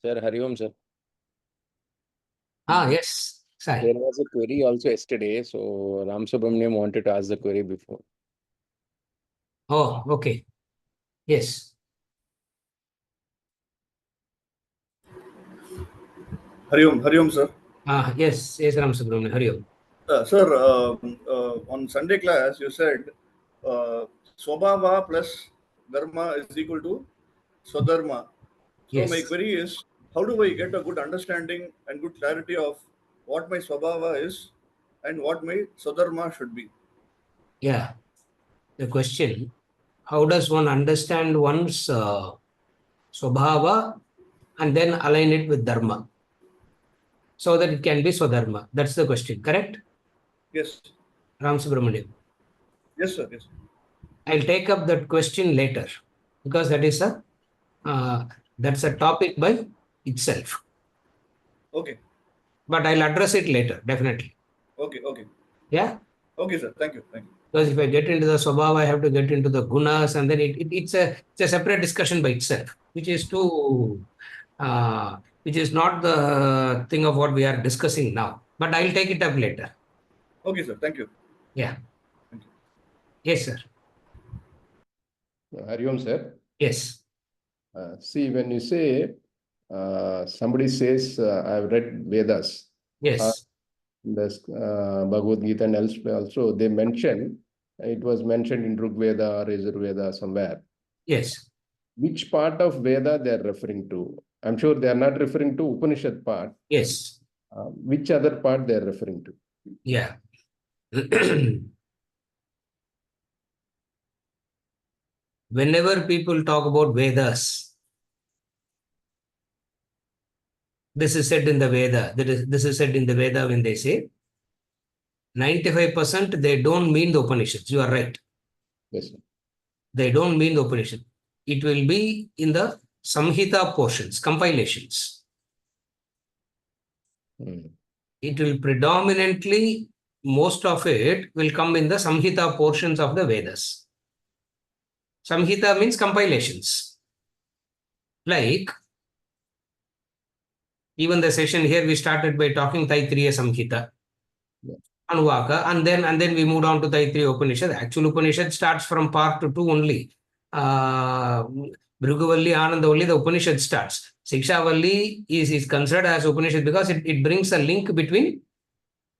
Sir, Hari Om, sir. Yes. Sorry. There was a query also yesterday, so Ram Subramaniam wanted to ask the query before. Oh, okay. Yes. Hari Om, sir. Yes, Ram Subramanian. Hari Om. Sir, on Sunday class, you said Swabhava plus Dharma is equal to Swadharma. So Yes. my query is, how do I get a good understanding and good clarity of what my Swabhava is and what my Swadharma should be? Yeah. The question, how does one understand one's Swabhava and then align it with Dharma so that it can be Swadharma? That's the question, correct? Yes. Ram Subramanian. Yes, sir. Yes. I'll take up that question later because that's a topic by itself. Okay. But I'll address it later, definitely. Okay. Okay. Yeah? Okay, sir. Thank you. Thank you. Because if I get into the Swabhava, I have to get into the Gunas, and then it's a separate discussion by itself, which is not the thing of what we are discussing now. But I'll take it up later. Okay, sir. Thank you. Yeah. Thank you. Yes, sir. Hari Om, sir. Yes. See, when you say somebody says, I've read Vedas. Yes. This Bhagavad Gita and elsewhere also, they mention, it was mentioned in Rig Veda or Yajur Veda somewhere. Yes. Which part of Veda they are referring to? I'm sure they are not referring to Upanishad part. Yes. Which other part they are referring to? Yeah. Whenever people talk about Vedas, this is said in the Veda. This is said in the Veda when they say 95% they don't mean the Upanishads. You are right. Yes, sir. They don't mean the Upanishad. It will be in the Samhita portions, compilations. It will predominantly, most of it will come in the Samhita portions of the Vedas. Samhita means compilations. Like, even the session here, we started by talking Taittiriya Samhita, Anuvaka, and then we moved on to Taittiriya Upanishad. Actual Upanishad starts from part 2 only. Bhriguvalli, Anandavalli, the Upanishad starts. Sikshavalli is considered as Upanishad because it brings a link between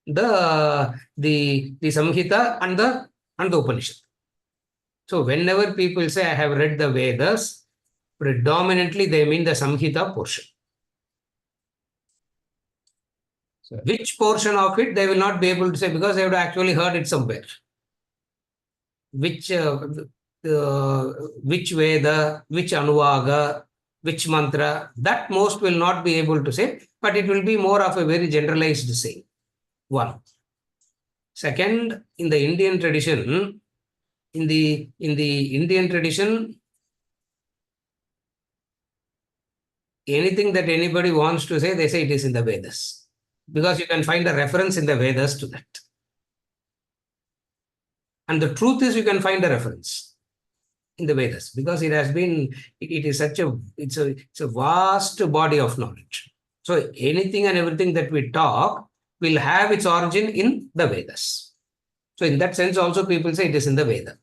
the Samhita and the Upanishad. So whenever people say I have read the Vedas, predominantly they mean the Samhita portion. Sir. Which portion of it they will not be able to say because they have actually heard it somewhere. Which Veda, which Anuvaga, which mantra, that most will not be able to say, but it will be more of a very generalized saying. One. Second, in the Indian tradition, anything that anybody wants to say, they say it is in the Vedas. Because you can find a reference in the Vedas to that. And the truth is you can find a reference in the Vedas because it has been, it is such a, it's a vast body of knowledge. So anything and everything that we talk will have its origin in the Vedas. So in that sense also people say it is in the Veda.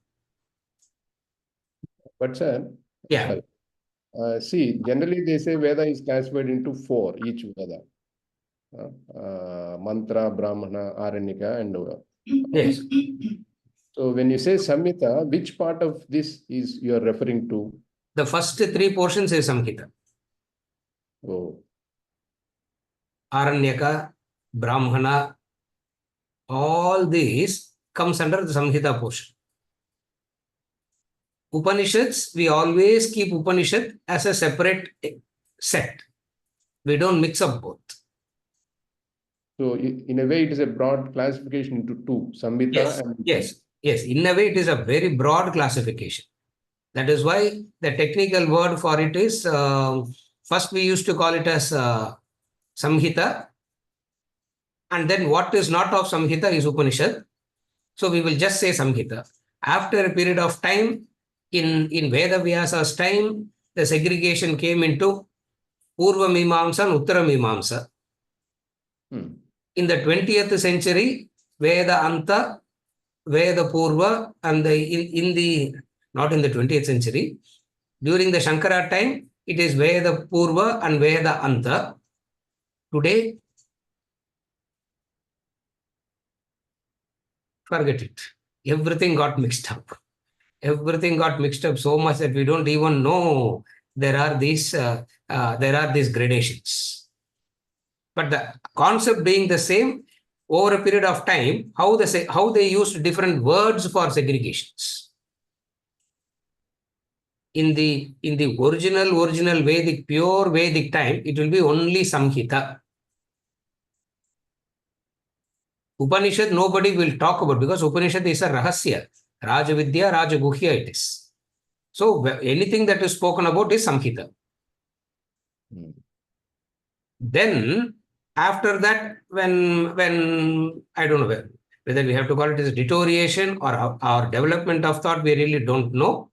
But sir, yeah. See, generally they say Veda is classified into 4, each Veda. Mantra, Brahmana, Aranyaka, and yes. So when you say Samhita, which part of this is you are referring to? The first 3 portions is Samhita. Oh. Aranyaka, Brahmana, all these comes under the Samhita portion. Upanishads, we always keep Upanishad as a separate set. We don't mix up both. So in a way, it is a broad classification into 2, Samhita yes, and... Yes. In a way, it is a very broad classification. That is why the technical word for it is, first we used to call it as Samhita. And then what is not of Samhita is Upanishad. So we will just say Samhita. After a period of time, in Veda Vyasa's time, the segregation came into Purva Mimamsa and Uttara Mimamsa. In the 20th century, Veda Anta, Veda Purva, and not in the 20th century, during the Shankara time, it is Veda Purva and Veda Anta. Today, forget it. Everything got mixed up. Everything got mixed up so much that we don't even know there are these gradations. But the concept being the same, over a period of time, how they used different words for segregations. In the original Vedic, pure Vedic time, it will be only Samhita. Upanishad, nobody will talk about, because Upanishad is a Rahasya. Rajavidya, Rajaguhya it is. So anything that is spoken about is Samhita. Then, after that, when I don't know whether we have to call it as deterioration or development of thought, we really don't know.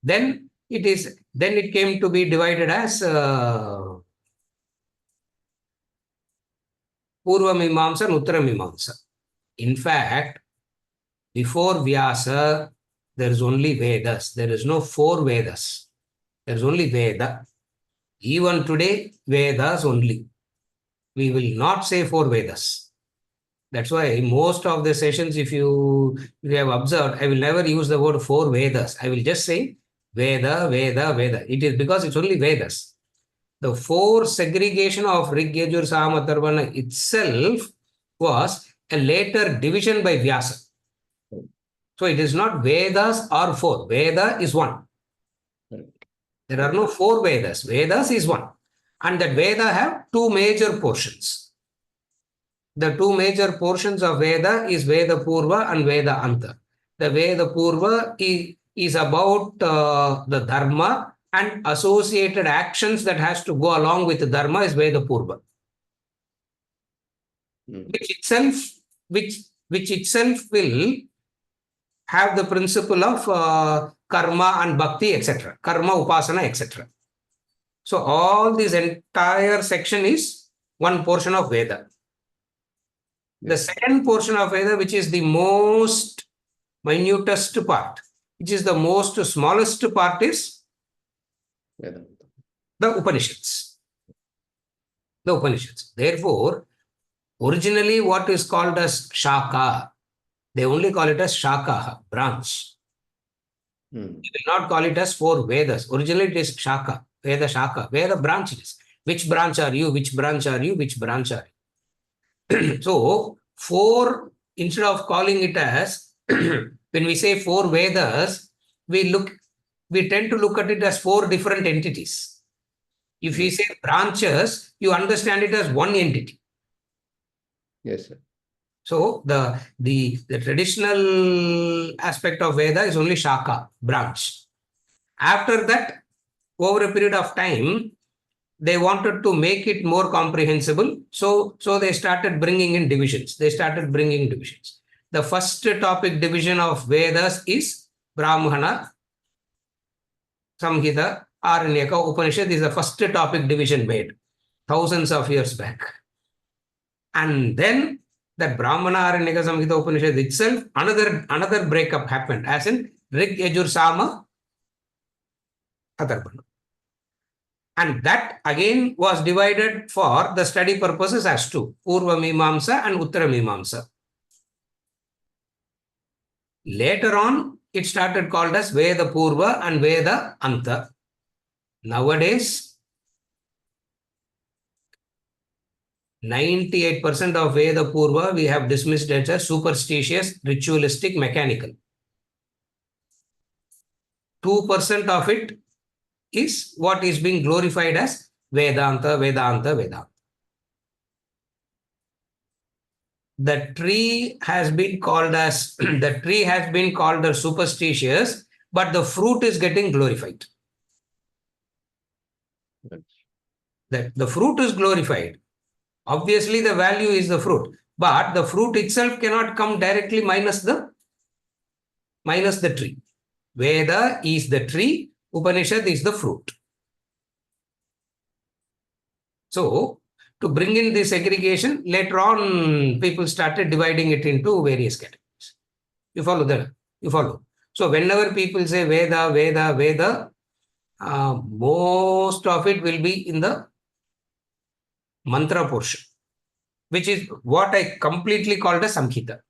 Then it came to be divided as Purva Mimamsa and Uttara Mimamsa. In fact, before Vyasa, there is only Vedas. There is no 4 Vedas. There is only Veda. Even today, Vedas only. We will not say 4 Vedas. That's why most of the sessions, if you have observed, I will never use the word 4 Vedas. I will just say Veda, Veda, Veda. It is because it's only Vedas. The 4 segregation of Rig, Yajur, Sama, Atharvana itself was a later division by Vyasa. So it is not Vedas or 4. Veda is 1. There are no 4 Vedas. Vedas is 1. And that Veda have 2 major portions. The 2 major portions of Veda is Veda Purva and Veda Anta. The Veda Purva is about the Dharma and associated actions that has to go along with the Dharma is Veda Purva. Which itself will have the principle of karma and bhakti, etc. Karma, upasana, etc. So all this entire section is one portion of Veda. The second portion of Veda, which is the most minutest part, which is the most smallest part, is the Upanishads. The Upanishads. Therefore, originally what is called as Shaka, they only call it as Shaka, branch. They will not call it as 4 Vedas. Originally it is Shaka, Veda Shaka. Veda branch it is. Which branch are you? Which branch are you? Which branch are you? So, 4, instead of calling it as, when we say 4 Vedas, we tend to look at it as 4 different entities. If we say branches, you understand it as one entity. Yes, sir. So the traditional aspect of Veda is only Shaka, branch. After that, over a period of time, they wanted to make it more comprehensible. So they started bringing in divisions. The first topic division of Vedas is Brahmana, Samhita, Aranyaka, Upanishad is the first topic division made thousands of years back. And then that Brahmana, Aranyaka, Samhita, Upanishad itself, another breakup happened, as in Rig, Yajur, Sama, Atharvana. And that again was divided for the study purposes as 2, Purva Mimamsa and Uttara Mimamsa. Later on, it started called as Veda Purva and Veda Anta. Nowadays, 98% of Veda Purva we have dismissed as superstitious, ritualistic, mechanical. 2% of it is what is being glorified as Vedanta, Vedanta, Vedanta. The tree has been called as superstitious, but the fruit is getting glorified. The fruit is glorified. Obviously, the value is the fruit, but the fruit itself cannot come directly minus the tree. Veda is the tree, Upanishad is the fruit. So, to bring in this segregation, later on, people started dividing it into various categories. You follow that? You follow? So, whenever people say Veda, Veda, Veda, most of it will be in the mantra portion, which is what I completely called as Samhita.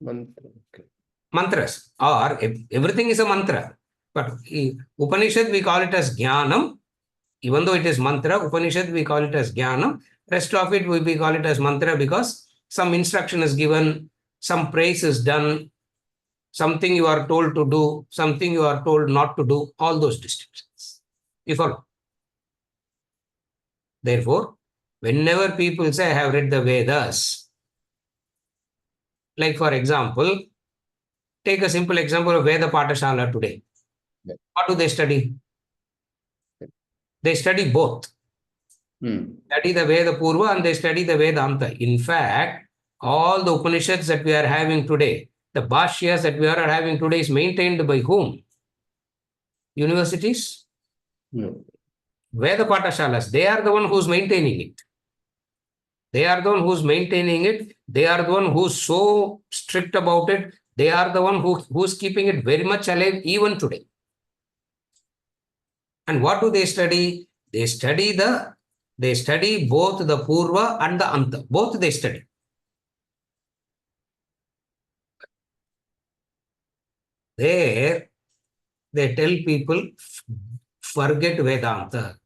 Mantra. Okay. Mantras, or everything is a mantra. But Upanishad, we call it as Jnanam. Even though it is mantra, Upanishad, we call it as Jnanam. Rest of it, we call it as mantra because some instruction is given, some praise is done, something you are told to do, something you are told not to do, all those distinctions. You follow? Therefore, whenever people say, I have read the Vedas, like for example, take a simple example of Veda Patashala today. Yeah. What do they study? They study both. Study the Veda Purva and they study the Vedanta. In fact, all the Upanishads that we are having today, the Bhashyas that we are having today is maintained by whom? Universities? No. Veda Patashalas. They are the one who's maintaining it. They are the one who's maintaining it. They are the one who's so strict about it. They are the one who's keeping it very much alive even today. And what do they study? They study both the Purva and the Anta. Both they study. There, they tell people, forget Vedanta.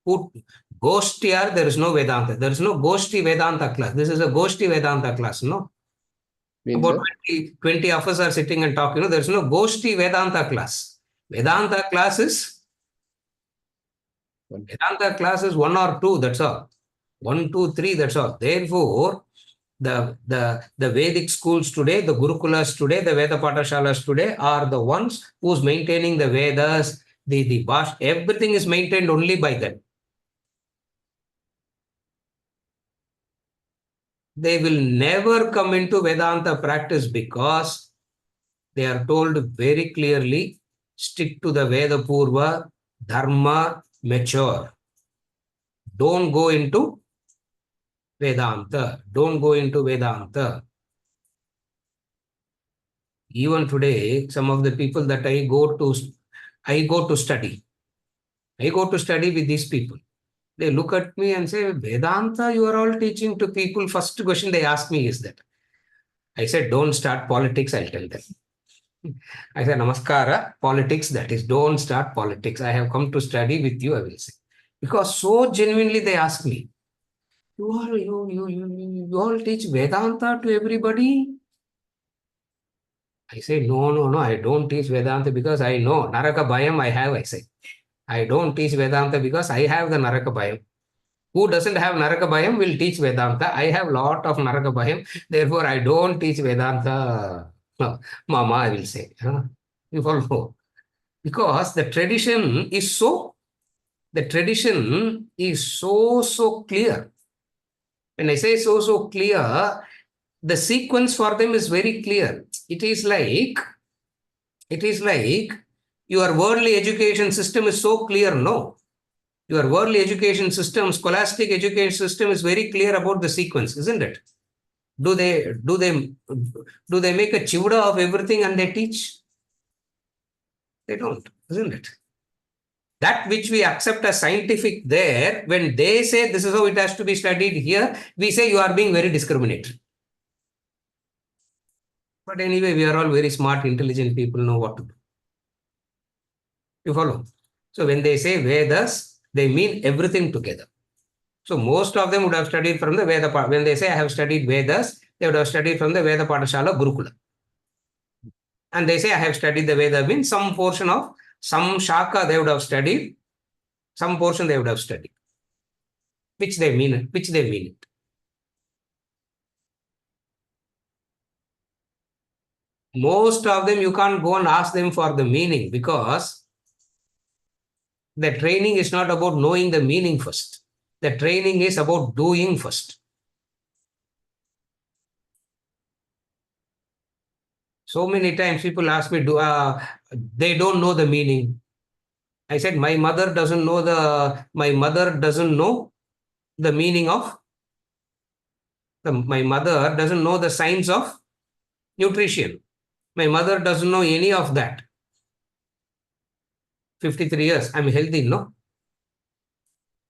Put Goshtiyar, there is no Vedanta. There is no Goshti Vedanta class. This is a Goshti Vedanta class, no? Means, About 20 of us are sitting and talking. There is no Goshti Vedanta class. Vedanta class is one or two, that's all. 1, 2, 3, that's all. Therefore, the Vedic schools today, the Gurukulas today, the Veda Patashalas today are the ones who's maintaining the Vedas, the Bhash, everything is maintained only by them. They will never come into Vedanta practice because they are told very clearly, stick to the Veda Purva, Dharma, mature. Don't go into Vedanta. Don't go into Vedanta. Even today, some of the people that I go to study. I go to study with these people. They look at me and say, Vedanta, you are all teaching to people. First question they ask me is that. I said, don't start politics, I'll tell them. I said, Namaskara, politics, that is, don't start politics. I have come to study with you, I will say. Because so genuinely they ask me, you all teach Vedanta to everybody? I say, no, I don't teach Vedanta because I know Naraka Bhayam I have, I say. I don't teach Vedanta because I have the Naraka Bhayam. Who doesn't have Naraka Bhayam will teach Vedanta. I have lot of Naraka Bhayam. Therefore, I don't teach Vedanta. No, Mama, I will say. You follow? Because the tradition is so clear. When I say so clear, the sequence for them is very clear. It is like your worldly education system is so clear, no? Your worldly education system, scholastic education system is very clear about the sequence, isn't it? Do they make a chivda of everything and they teach? They don't, isn't it? That which we accept as scientific there, when they say this is how it has to be studied here, we say you are being very discriminatory. But anyway, we are all very smart, intelligent people, know what to do. You follow? So when they say Vedas, they mean everything together. So most of them would have studied from the Veda. When they say I have studied Vedas, they would have studied from the Veda Patashala Gurukula. And they say I have studied the Veda means some portion of some shaka they would have studied, some portion they would have studied. Which they mean it. Most of them you can't go and ask them for the meaning because the training is not about knowing the meaning first. The training is about doing first. So many times people ask me, they don't know the meaning. I said, my mother doesn't know the meaning of, my mother doesn't know the science of nutrition. My mother doesn't know any of that. 53 years, I'm healthy, no?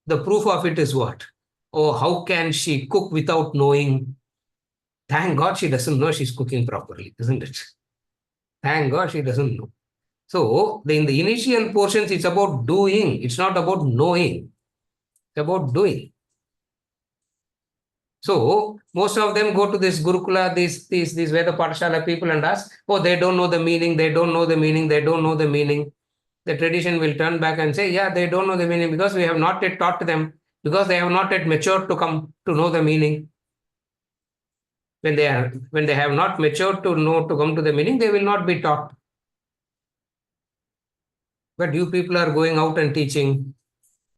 The proof of it is what? Oh, how can she cook without knowing? Thank God she doesn't know she's cooking properly, isn't it? Thank God she doesn't know. So, in the initial portions, it's about doing. It's not about knowing. It's about doing. So, most of them go to this Gurukula, these Veda Pathshala people and ask, oh, they don't know the meaning, they don't know the meaning, they don't know the meaning. The tradition will turn back and say, yeah, they don't know the meaning because we have not yet taught them, because they have not yet matured to come to know the meaning. When they have not matured to know to come to the meaning, they will not be taught. But you people are going out and teaching.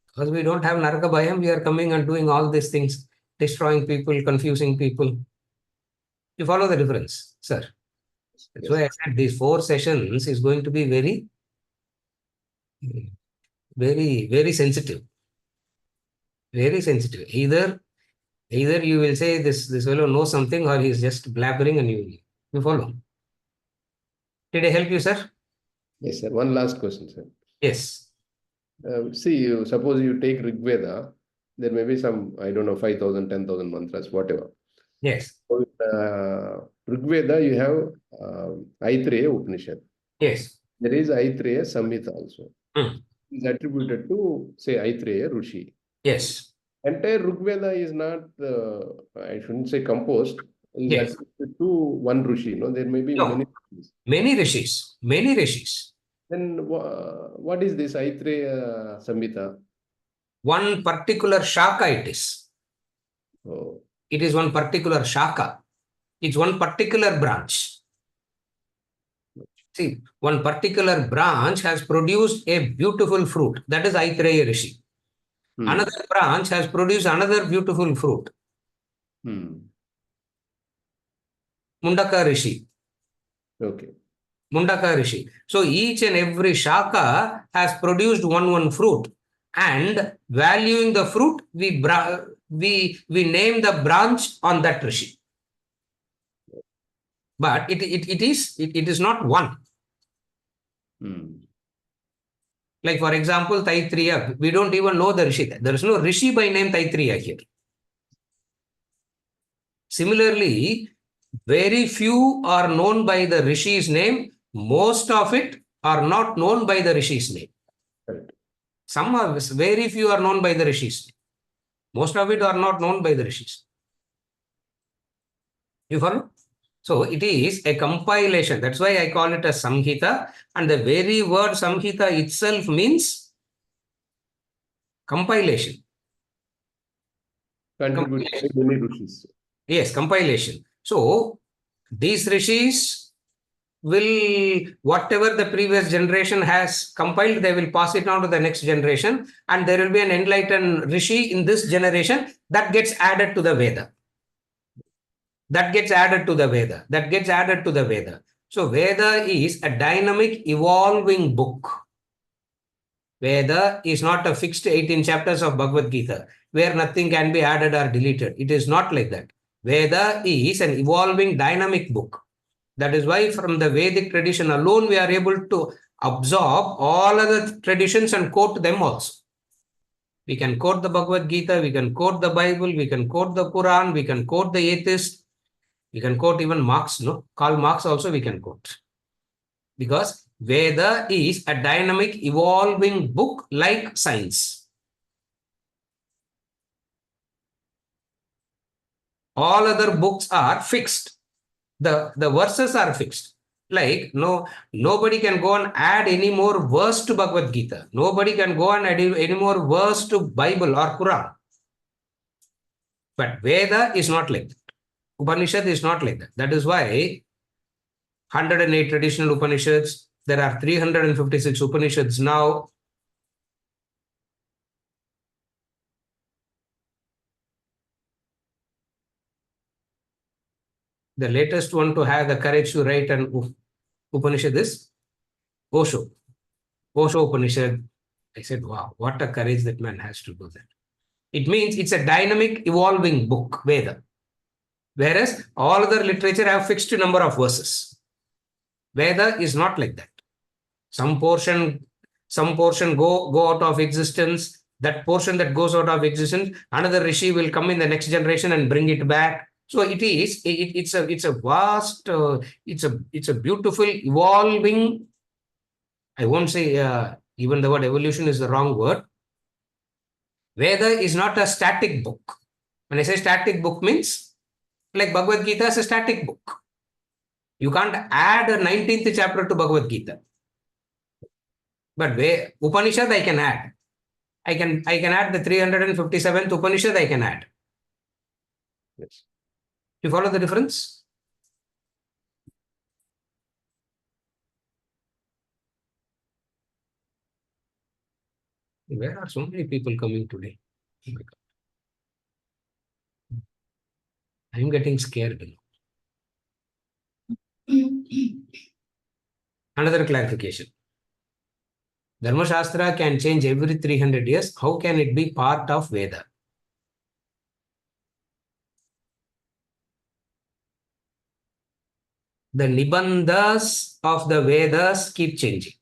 Because we don't have Naraka Bhayam, we are coming and doing all these things, destroying people, confusing people. You follow the difference, sir? That's why I said these 4 sessions is going to be very, very, very sensitive. Very sensitive. Either you will say this fellow knows something, or he's just blabbering, and you follow. Did I help you, sir? Yes, sir. One last question, sir. Yes. Suppose you take Rig Veda, there may be some, I don't know, 5,000, 10,000 mantras, whatever. Yes. So Rig Veda, you have Aitreya Upanishad. Yes. There is Aitreya Samhita also. Mm. It's attributed to, say, Aitreya Rishi. Yes. Entire Rig Veda is not, I shouldn't say composed, is Yes. attributed to one Rishi. No, there may be No. many Rishis. Many rishis. Many rishis. Then what is this Aitreya Samhita? One particular shaka it is. Oh. It is one particular shaka. It's one particular branch. See, one particular branch has produced a beautiful fruit. That is Aitreya Rishi. Another branch has produced another beautiful fruit. Mundaka Rishi. Okay. Mundaka Rishi. So each and every shaka has produced one fruit. And valuing the fruit, we name the branch on that Rishi. But it is not one. Like, for example, Taittiriya, we don't even know the Rishi. There is no Rishi by name Taittiriya here. Similarly, very few are known by the Rishi's name. Most of it are not known by the Rishi's name. Correct. Very few are known by the Rishis. Most of it are not known by the Rishis. You follow? So it is a compilation. That's why I call it a Samhita. And the very word Samhita itself means compilation. Contributed by many Rishis. Yes, compilation. So these Rishis will, whatever the previous generation has compiled, they will pass it on to the next generation. And there will be an enlightened Rishi in this generation that gets added to the Veda. That gets added to the Veda. That gets added to the Veda. So Veda is a dynamic, evolving book. Veda is not a fixed 18 chapters of Bhagavad Gita where nothing can be added or deleted. It is not like that. Veda is an evolving, dynamic book. That is why from the Vedic tradition alone, we are able to absorb all other traditions and quote them also. We can quote the Bhagavad Gita, we can quote the Bible, we can quote the Quran, we can quote the atheist. We can quote even Marx, no? Karl Marx also we can quote. Because Veda is a dynamic, evolving book like science. All other books are fixed. The verses are fixed. Like, nobody can go and add any more verse to Bhagavad Gita. Nobody can go and add any more verse to Bible or Quran. But Veda is not like that. Upanishad is not like that. That is why 108 traditional Upanishads, there are 356 Upanishads now. The latest one to have the courage to write an Upanishad is Osho. Osho Upanishad. I said, wow, what a courage that man has to do that. It means it's a dynamic, evolving book, Veda. Whereas all other literature have fixed number of verses. Veda is not like that. Some portion go out of existence. That portion that goes out of existence, another rishi will come in the next generation and bring it back. So it's a vast, it's a beautiful evolving. I won't say even the word evolution is the wrong word. Veda is not a static book. When I say static book means like Bhagavad Gita is a static book. You can't add a 19th chapter to Bhagavad Gita. But Upanishad I can add. I can add the 357th Upanishad I can add. Yes. You follow the difference? Where are so many people coming today? Oh my God. I'm getting scared. Another clarification. Dharma Shastra can change every 300 years. How can it be part of Veda? The Nibandhas of the Vedas keep changing.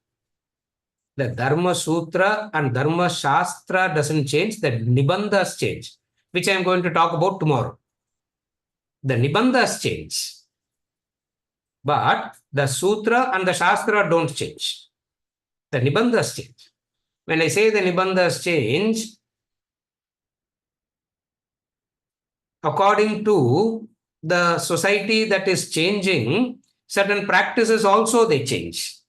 The Dharma Sutra and Dharma Shastra doesn't change. The Nibandhas change, which I'm going to talk about tomorrow. The Nibandhas change. But the Sutra and the Shastra don't change. The Nibandhas change. When I say the Nibandhas change, according to the society that is changing, certain practices also they change.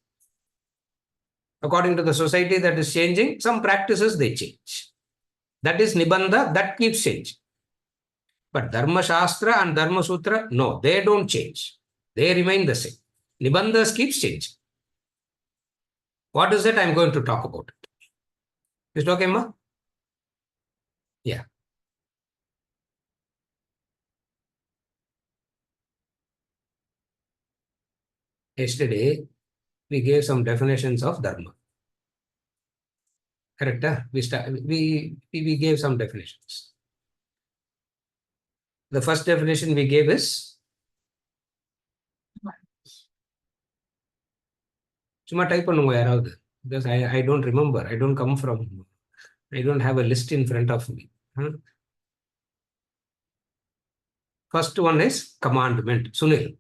According to the society that is changing, some practices they change. That is Nibandha, that keeps changing. But Dharma Shastra and Dharma Sutra, no, they don't change. They remain the same. Nibandhas keeps changing. What is that? I'm going to talk about it. Is it okay, Ma? Yeah. Yesterday, we gave some definitions of Dharma. Correct? We gave some definitions. The first definition we gave is Chuma type because I don't remember. I don't come from, I don't have a list in front of me. First one is commandment. Sunil.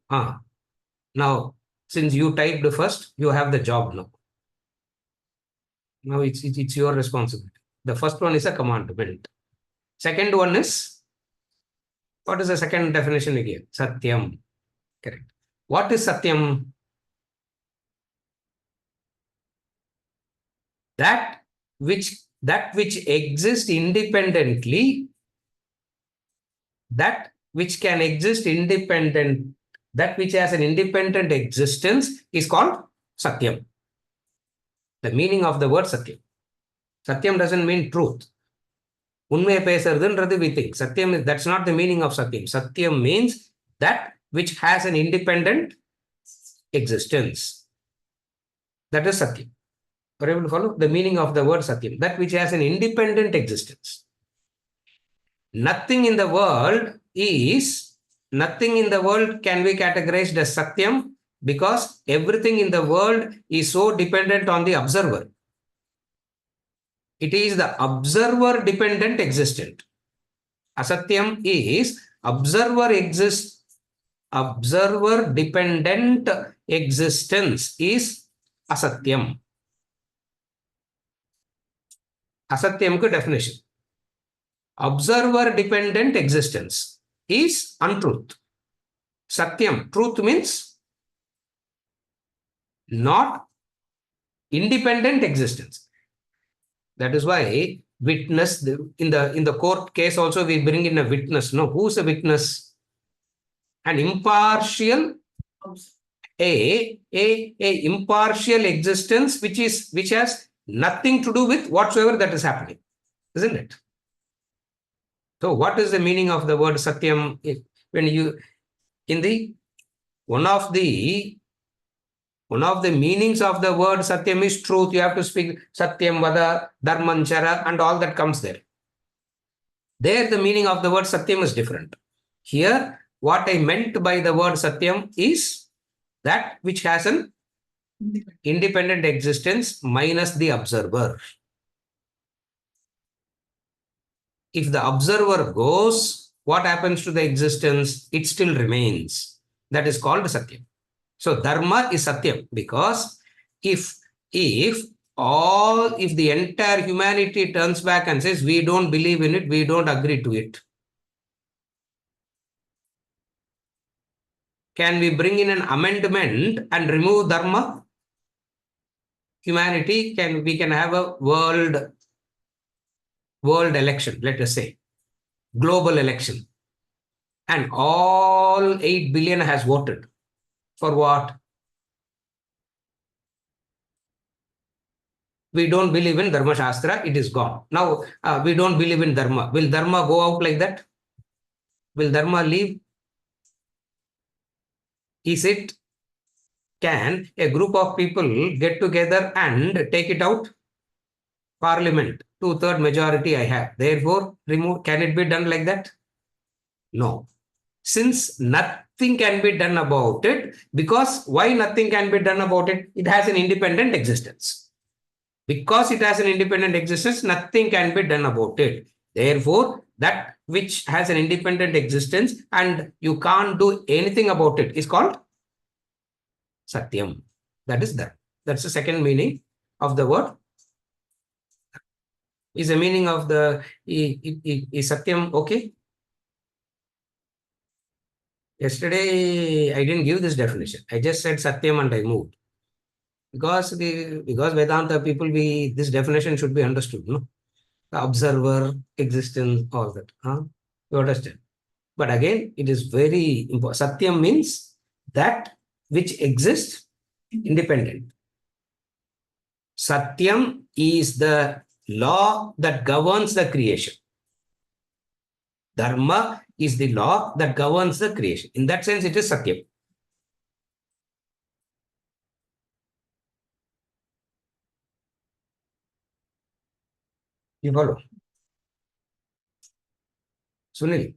Now, since you typed first, you have the job now. Now it's your responsibility. The first one is a commandment. Second one is, what is the second definition again? Satyam. Correct. What is Satyam? That which exists independently, that which can exist independent, that which has an independent existence is called Satyam. The meaning of the word Satyam. Satyam doesn't mean truth. Unmai pesarudன்றது we think. Satyam is, that's not the meaning of Satyam. Satyam means that which has an independent existence. That is Satyam. Are you able to follow the meaning of the word Satyam? That which has an independent existence. Nothing in the world can be categorized as Satyam because everything in the world is so dependent on the observer. It is the observer dependent existent. Asatyam is observer dependent existence is Asatyam. Asatyam ko definition. Observer dependent existence is untruth. Satyam, truth means not independent existence. That is why witness, in the court case also we bring in a witness. No, who's a witness? An impartial, a impartial existence which has nothing to do with whatsoever that is happening, isn't it? So what is the meaning of the word Satyam? When in the one of the meanings of the word Satyam is truth. You have to speak Satyam Vada, Dharmanchara, and all that comes there. There, the meaning of the word Satyam is different. Here, what I meant by the word Satyam is that which has an independent existence minus the observer. If the observer goes, what happens to the existence? It still remains. That is called Satyam. So Dharma is Satyam because if the entire humanity turns back and says, we don't believe in it, we don't agree to it, can we bring in an amendment and remove Dharma? Humanity we can have a world election, let us say, global election. And all 8 billion has voted. For what? We don't believe in Dharma Shastra, it is gone. Now, we don't believe in Dharma. Will Dharma go out like that? Will Dharma leave? Can a group of people get together and take it out? Parliament, 2/3 majority I have. Therefore, remove. Can it be done like that? No. Since nothing can be done about it, because why nothing can be done about it? It has an independent existence. Because it has an independent existence, nothing can be done about it. Therefore, that which has an independent existence and you can't do anything about it is called Satyam. That is that. That's the second meaning of the word. Is the meaning of the is Satyam okay? Yesterday, I didn't give this definition. I just said Satyam and I moved. Because Vedanta people, this definition should be understood. No? The observer, existence, all that. You understand? But again, it is very important. Satyam means that which exists independent. Satyam is the law that governs the creation. Dharma is the law that governs the creation. In that sense, it is Satyam. You follow? Sunil,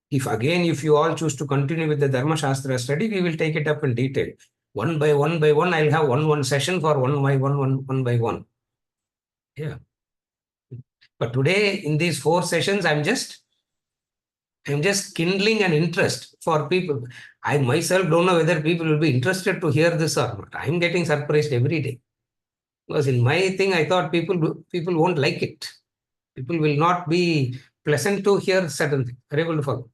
if you all choose to continue with the Dharma Shastra study, we will take it up in detail. One by one, I'll have one session for one by one. Yeah. But today, in these 4 sessions, I'm just kindling an interest for people. I myself don't know whether people will be interested to hear this or not. I'm getting surprised every day. Because in my thing, I thought people won't like it. People will not be pleasant to hear certain things. Are able to follow?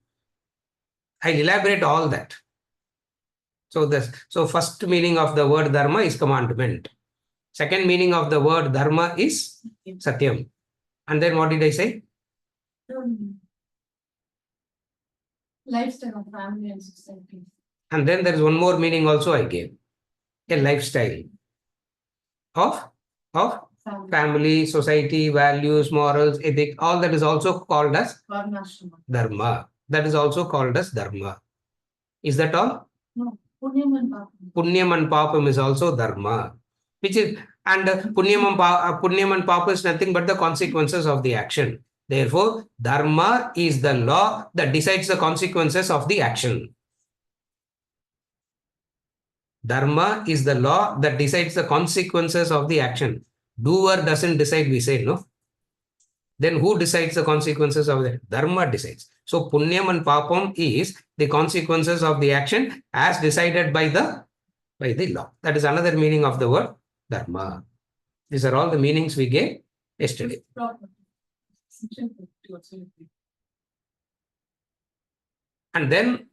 I'll elaborate all that. So first meaning of the word Dharma is commandment. Second meaning of the word Dharma is Satyam. And then what did I say? Lifestyle of family and society. And then there is one more meaning also I gave. A lifestyle of family, society, values, morals, ethics, all that is also called as Dharma. That is also called as Dharma. Is that all? No. Punyam and Papam. Punyam and Papam is also Dharma. Punyam and Papa is nothing but the consequences of the action. Therefore, Dharma is the law that decides the consequences of the action. Dharma is the law that decides the consequences of the action. Doer doesn't decide, we say, no? Then who decides the consequences of that? Dharma decides. So, Punyam and Papam is the consequences of the action as decided by the law. That is another meaning of the word Dharma. These are all the meanings we gave yesterday. And then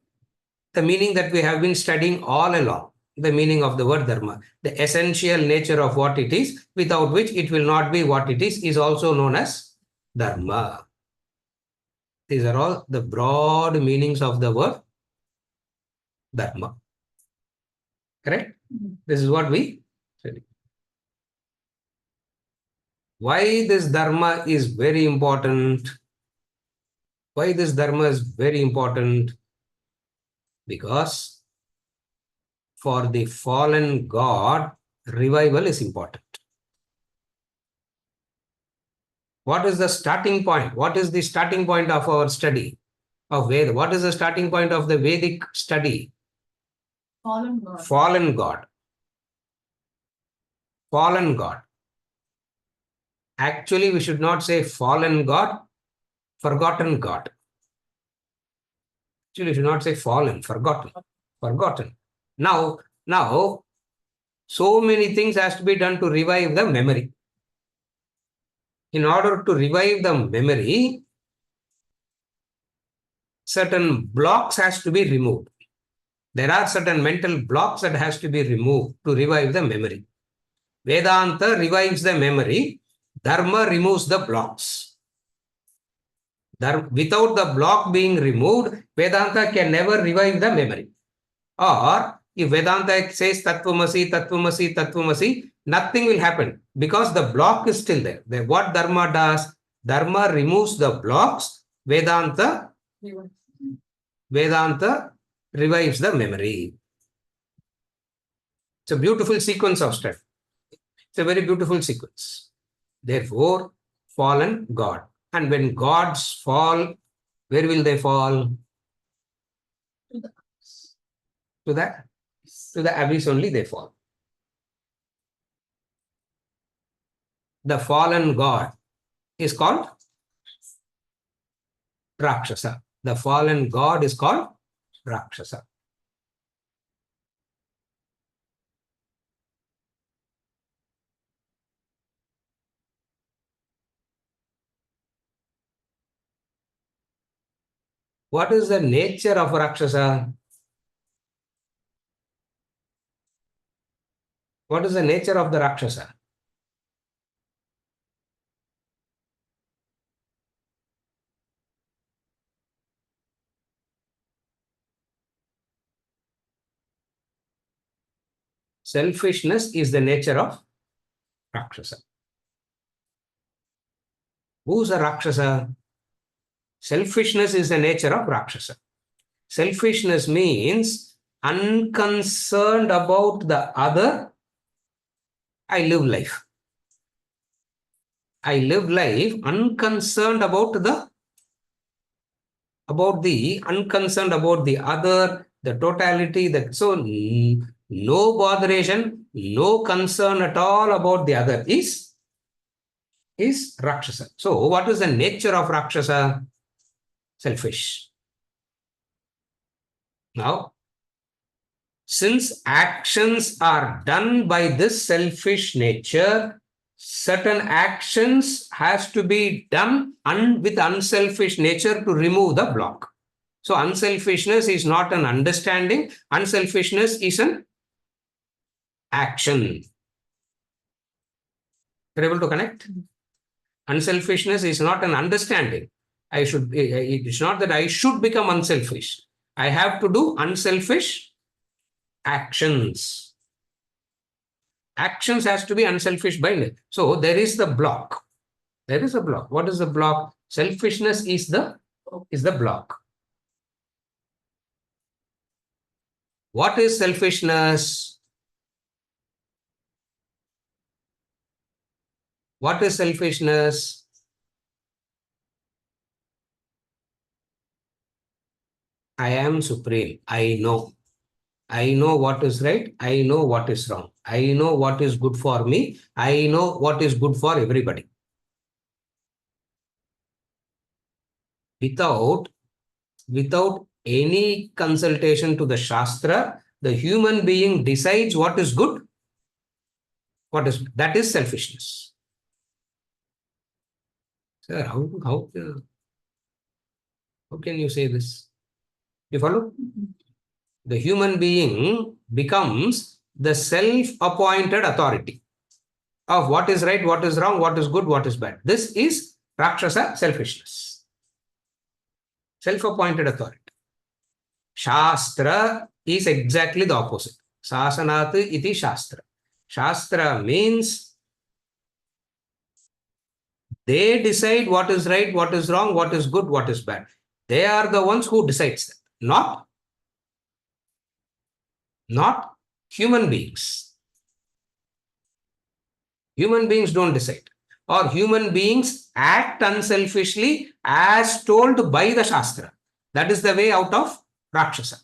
the meaning that we have been studying all along, the meaning of the word Dharma, the essential nature of what it is, without which it will not be what it is also known as Dharma. These are all the broad meanings of the word Dharma. Correct? This is what we study. Why this Dharma is very important? Why this dharma is very important? Because for the fallen god, revival is important. What is the starting point? What is the starting point of our study of Veda? What is the starting point of the Vedic study? Fallen God. Fallen god. Fallen god. Actually, we should not say fallen god, forgotten god. Actually, we should not say fallen, forgotten. Forgotten. Now, so many things has to be done to revive the memory. In order to revive the memory, certain blocks has to be removed. There are certain mental blocks that has to be removed to revive the memory. Vedanta revives the memory. Dharma removes the blocks. Without the block being removed, Vedanta can never revive the memory. Or if Vedanta says Tattvamasi, Tattvamasi, Tattvamasi, nothing will happen because the block is still there. What Dharma does? Dharma removes the blocks. Vedanta revives the memory. It's a beautiful sequence of stuff. It's a very beautiful sequence. Therefore, fallen God. And when gods fall, where will they fall? To the abyss only they fall. The fallen god is called Rakshasa. The fallen god is called Rakshasa. What is the nature of Rakshasa? What is the nature of the Rakshasa? Selfishness is the nature of Rakshasa. Who's a Rakshasa? Selfishness is the nature of Rakshasa. Selfishness means unconcerned about the other. I live life. I live life unconcerned about the unconcerned about the other, the totality, so no botheration, no concern at all about the other is Rakshasa. So what is the nature of Rakshasa? Selfish. Now, since actions are done by this selfish nature, certain actions has to be done with unselfish nature to remove the block. So unselfishness is not an understanding. Unselfishness is an action. You're able to connect? Unselfishness is not an understanding. It's not that I should become unselfish. I have to do unselfish actions. Actions has to be unselfish by nature. So there is the block. There is a block. What is the block? Selfishness is the block. What is selfishness? What is selfishness? I am supreme. I know. I know what is right. I know what is wrong. I know what is good for me. I know what is good for everybody. Without any consultation to the Shastra, the human being decides what is good, that is selfishness. Sir, how can you say this? You follow? The human being becomes the self-appointed authority of what is right, what is wrong, what is good, what is bad. This is Rakshasa selfishness. Self-appointed authority. Shastra is exactly the opposite. Sasanat iti Shastra. Shastra means they decide what is right, what is wrong, what is good, what is bad. They are the ones who decides that, not human beings. Human beings don't decide. Or human beings act unselfishly as told by the Shastra. That is the way out of Rakshasa.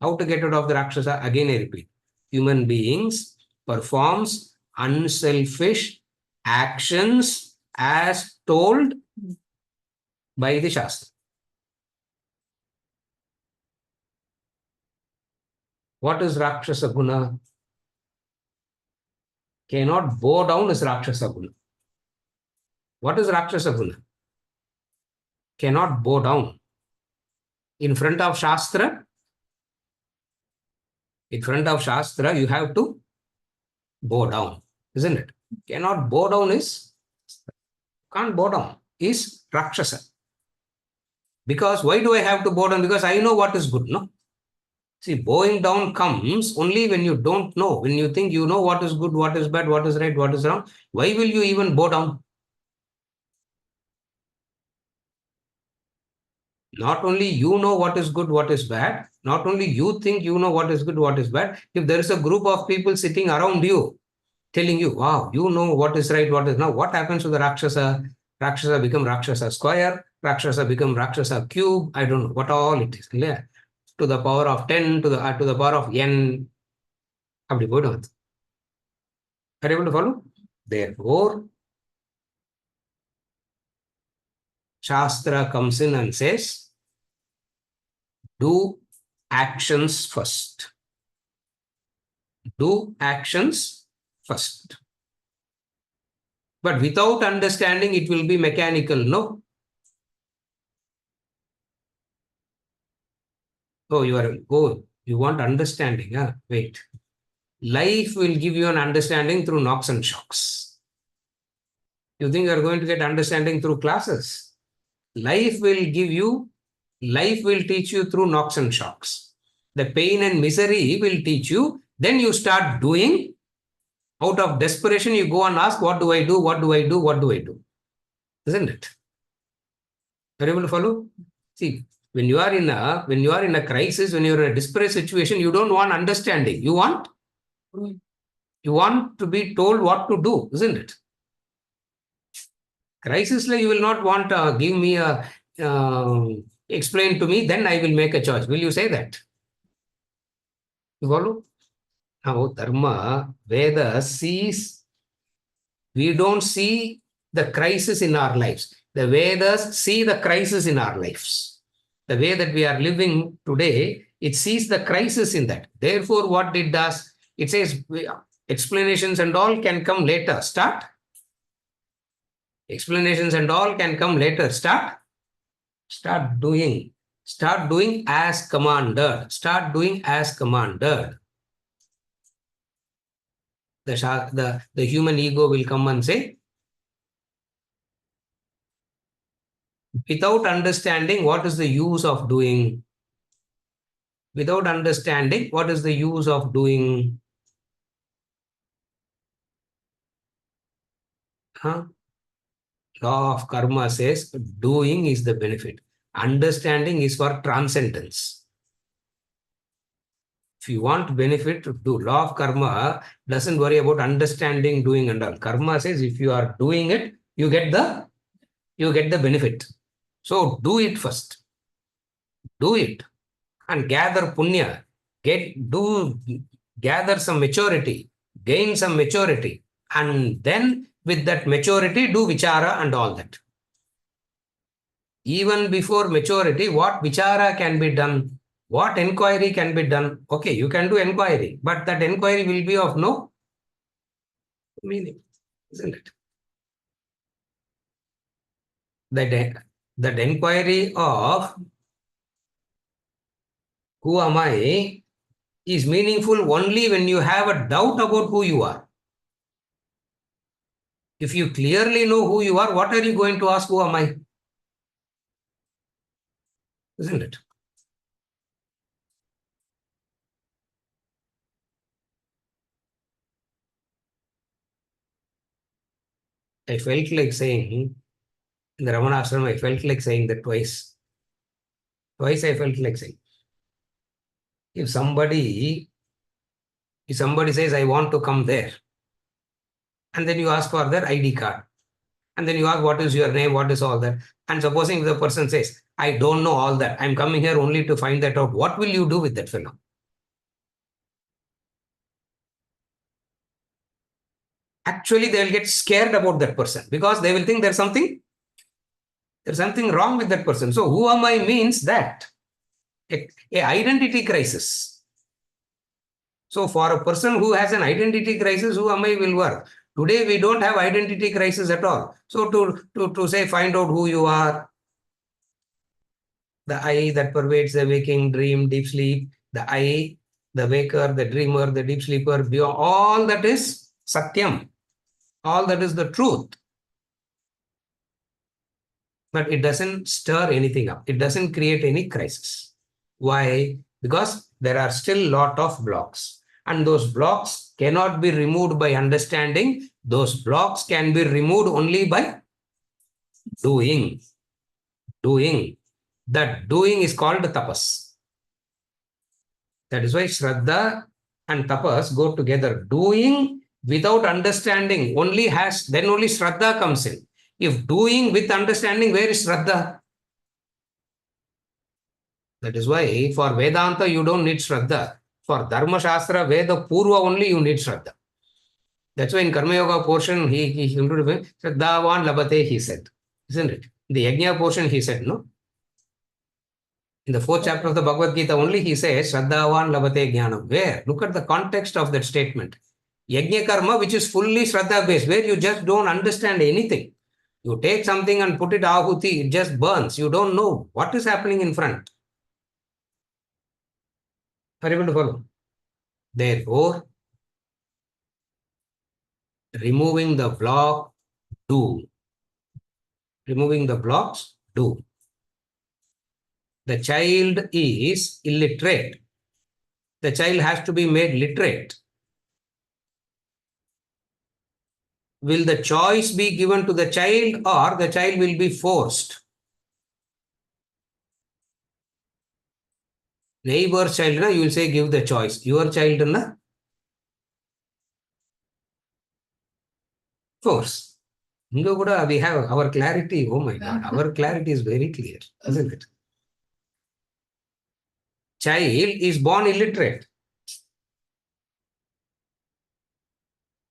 How to get out of the Rakshasa? Again, I repeat. Human beings performs unselfish actions as told by the Shastra. What is Rakshasa Guna? Cannot bow down is Rakshasa Guna. What is Rakshasa Guna? Cannot bow down. In front of Shastra, you have to bow down, isn't it? Cannot bow down can't bow down is Rakshasa. Because why do I have to bow down? Because I know what is good, no? See, bowing down comes only when you don't know. When you think you know what is good, what is bad, what is right, what is wrong, why will you even bow down? Not only you know what is good, what is bad, not only you think you know what is good, what is bad, if there is a group of people sitting around you, telling you, wow, you know what is right, what is now, what happens to the Rakshasa? Rakshasa become Rakshasa square, Rakshasa become Rakshasa cube, I don't know what all it is. Yeah. To the power of 10, to the power of n. Are you able to follow? Therefore, Shastra comes in and says, do actions first. Do actions first. But without understanding, it will be mechanical, no? Oh, you want understanding, huh? Wait. Life will give you an understanding through knocks and shocks. You think you are going to get understanding through classes? Life will teach you through knocks and shocks. The pain and misery will teach you. Then you start doing. Out of desperation, you go and ask, what do I do? What do I do? What do I do? Isn't it? Are you able to follow? See, when you are in a crisis, when you're in a desperate situation, you don't want understanding. You want to be told what to do, isn't it? Crisis, you will not want to give me explain to me, then I will make a choice. Will you say that? You follow? Now, Dharma, Veda sees, we don't see the crisis in our lives. The Vedas see the crisis in our lives. The way that we are living today, it sees the crisis in that. Therefore, what it does, it says explanations and all can come later. Start. Explanations and all can come later. Start doing. Start doing as commanded. Start doing as commanded. The human ego will come and say, without understanding what is the use of doing, without understanding what is the use of doing, law of karma says doing is the benefit. Understanding is for transcendence. If you want benefit to do, law of karma doesn't worry about understanding, doing and all. Karma says if you are doing it, you get the benefit. So do it first. Do it and gather punya. Gather some maturity, gain some maturity, and then with that maturity, do vichara and all that. Even before maturity, what vichara can be done? What inquiry can be done? Okay, you can do inquiry, but that inquiry will be of no meaning, isn't it? That inquiry of who am I is meaningful only when you have a doubt about who you are. If you clearly know who you are, what are you going to ask, who am I? Isn't it? I felt like saying, In the Ramana ashram, I felt like saying that twice. Twice I felt like saying. If somebody says, I want to come there, and then you ask for their ID card, and then you ask, what is your name, what is all that? And supposing the person says, I don't know all that, I'm coming here only to find that out, what will you do with that fellow? Actually, they will get scared about that person because they will think there's something wrong with that person. So who am I means that a identity crisis. So for a person who has an identity crisis, who am I will work. Today we don't have identity crisis at all. So to say find out who you are, the I that pervades the waking, dream, deep sleep, the I, the waker, the dreamer, the deep sleeper, beyond, all that is Satyam. All that is the truth. But it doesn't stir anything up. It doesn't create any crisis. Why? Because there are still a lot of blocks. And those blocks cannot be removed by understanding. Those blocks can be removed only by doing. Doing. That doing is called tapas. That is why Shraddha and tapas go together. Doing without understanding then only Shraddha comes in. If doing with understanding, where is Shraddha? That is why for Vedanta, you don't need Shraddha. For Dharma Shastra, Veda Purva only you need Shraddha. That's why in Karma Yoga portion, he included Shraddhavan Labate, he said. Isn't it? In the Yajna portion, he said, no? In the 4th chapter of the Bhagavad Gita only, he says, Shraddhavan Labate Jnanam. Where? Look at the context of that statement. Yajna Karma, which is fully Shraddha based, where you just don't understand anything. You take something and put it ahuti, it just burns. You don't know what is happening in front. Are you able to follow? Therefore, removing the block, do. Removing the blocks, do. The child is illiterate. The child has to be made literate. Will the choice be given to the child or the child will be forced? Neighbor's child, you will say give the choice. Your child, force. We have our clarity. Oh my God, our clarity is very clear, isn't it? Child is born illiterate.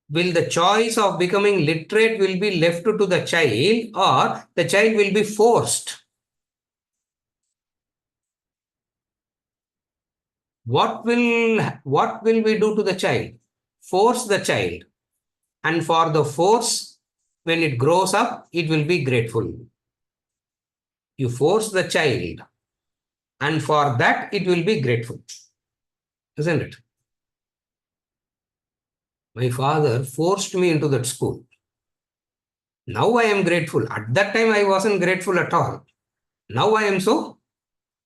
Will the choice of becoming literate will be left to the child or the child will be forced? What will we do to the child? Force the child. And for the force, when it grows up, it will be grateful. You force the child. And for that, it will be grateful. Isn't it? My father forced me into that school. Now I am grateful. At that time, I wasn't grateful at all. Now I am so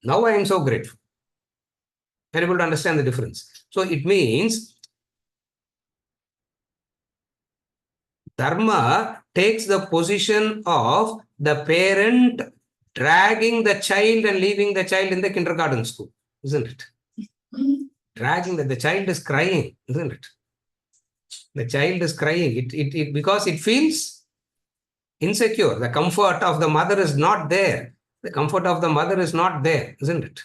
grateful. You're able to understand the difference. So it means Dharma takes the position of the parent dragging the child and leaving the child in the kindergarten school, isn't it? Dragging the child is crying, isn't it? The child is crying because it feels insecure. The comfort of the mother is not there. The comfort of the mother is not there, isn't it?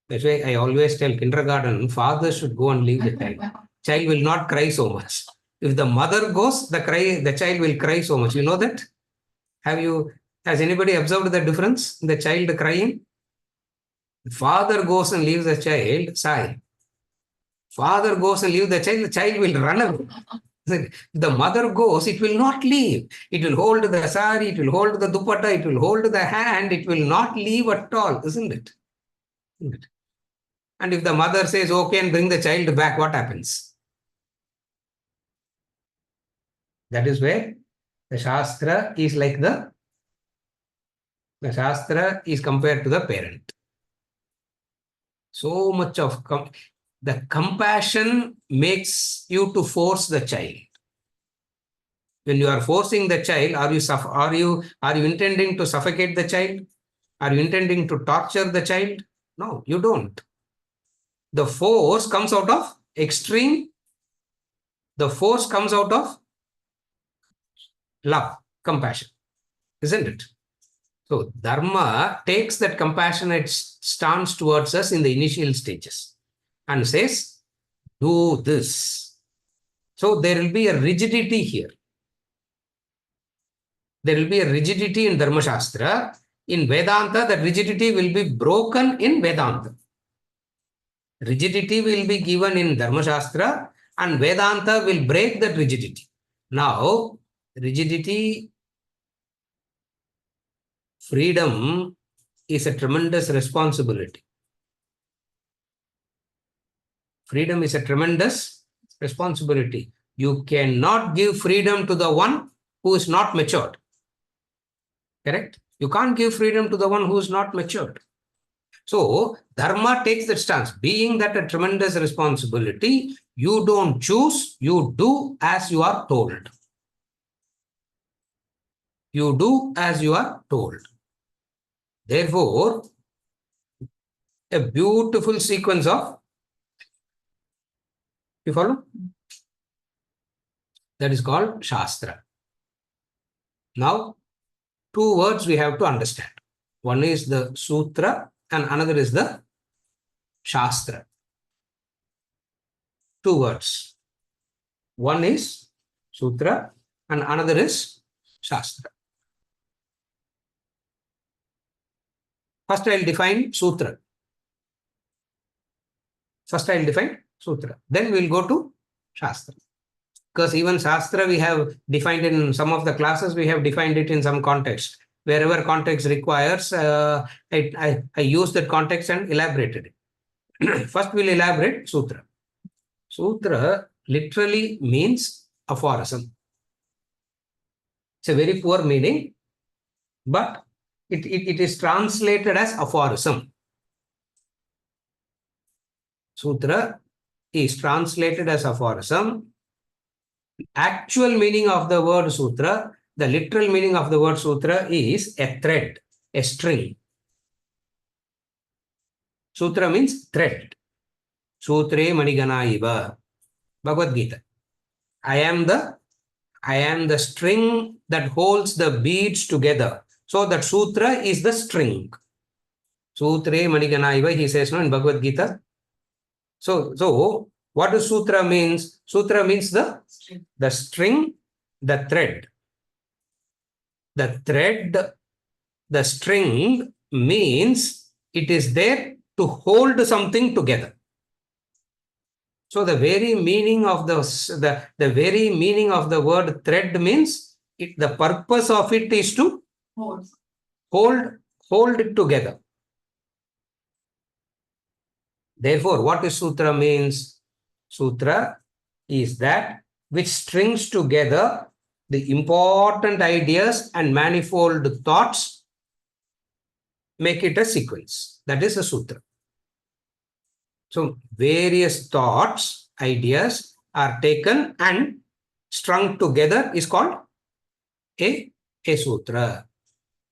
That's why I always tell kindergarten, fathers should go and leave the child. Child will not cry so much. If the mother goes, the child will cry so much. You know that? Has anybody observed the difference in the child crying? The father goes and leaves the child, sigh. Father goes and leaves the child will run away. The mother goes, it will not leave. It will hold the sari, it will hold the dupatta, it will hold the hand, it will not leave at all, isn't it? And if the mother says, okay, and bring the child back, what happens? That is where the Shastra is like the Shastra is compared to the parent. So much of the compassion makes you to force the child. When you are forcing the child, are you intending to suffocate the child? Are you intending to torture the child? No, you don't. The force comes out of extreme. The force comes out of love, compassion, isn't it? So Dharma takes that compassionate stance towards us in the initial stages and says, do this. So there will be a rigidity here. There will be a rigidity in Dharma Shastra. In Vedanta, that rigidity will be broken in Vedanta. Rigidity will be given in Dharma Shastra and Vedanta will break that rigidity. Now, rigidity, freedom is a tremendous responsibility. Freedom is a tremendous responsibility. You cannot give freedom to the one who is not matured. Correct? You can't give freedom to the one who is not matured. So, Dharma takes that stance. Being that a tremendous responsibility, you don't choose, you do as you are told. You do as you are told. Therefore, a beautiful sequence of, you follow? That is called Shastra. Now, two words we have to understand. One is the Sutra and another is the Shastra. Two words. One is Sutra and another is Shastra. First, I'll define Sutra. Then we'll go to Shastra. Because even Shastra we have defined in some of the classes, we have defined it in some context. Wherever context requires, I use that context and elaborated it. First, we'll elaborate Sutra. Sutra literally means aphorism. It's a very poor meaning, but it is translated as aphorism. Sutra is translated as aphorism. Actual meaning of the word Sutra, the literal meaning of the word Sutra is a thread, a string. Sutra means thread. Sutre manigana iva. Bhagavad Gita. I am the string that holds the beads together. So that Sutra is the string. Sutre manigana iva, he says no in Bhagavad Gita. So what does Sutra means? Sutra means the string, the thread. The string means it is there to hold something together. So the very meaning of the very meaning of the word thread means the purpose of it is to hold it together. Therefore, what is Sutra means? Sutra is that which strings together the important ideas and manifold thoughts, make it a sequence. That is a Sutra. So, various thoughts, ideas are taken and strung together is called a Sutra.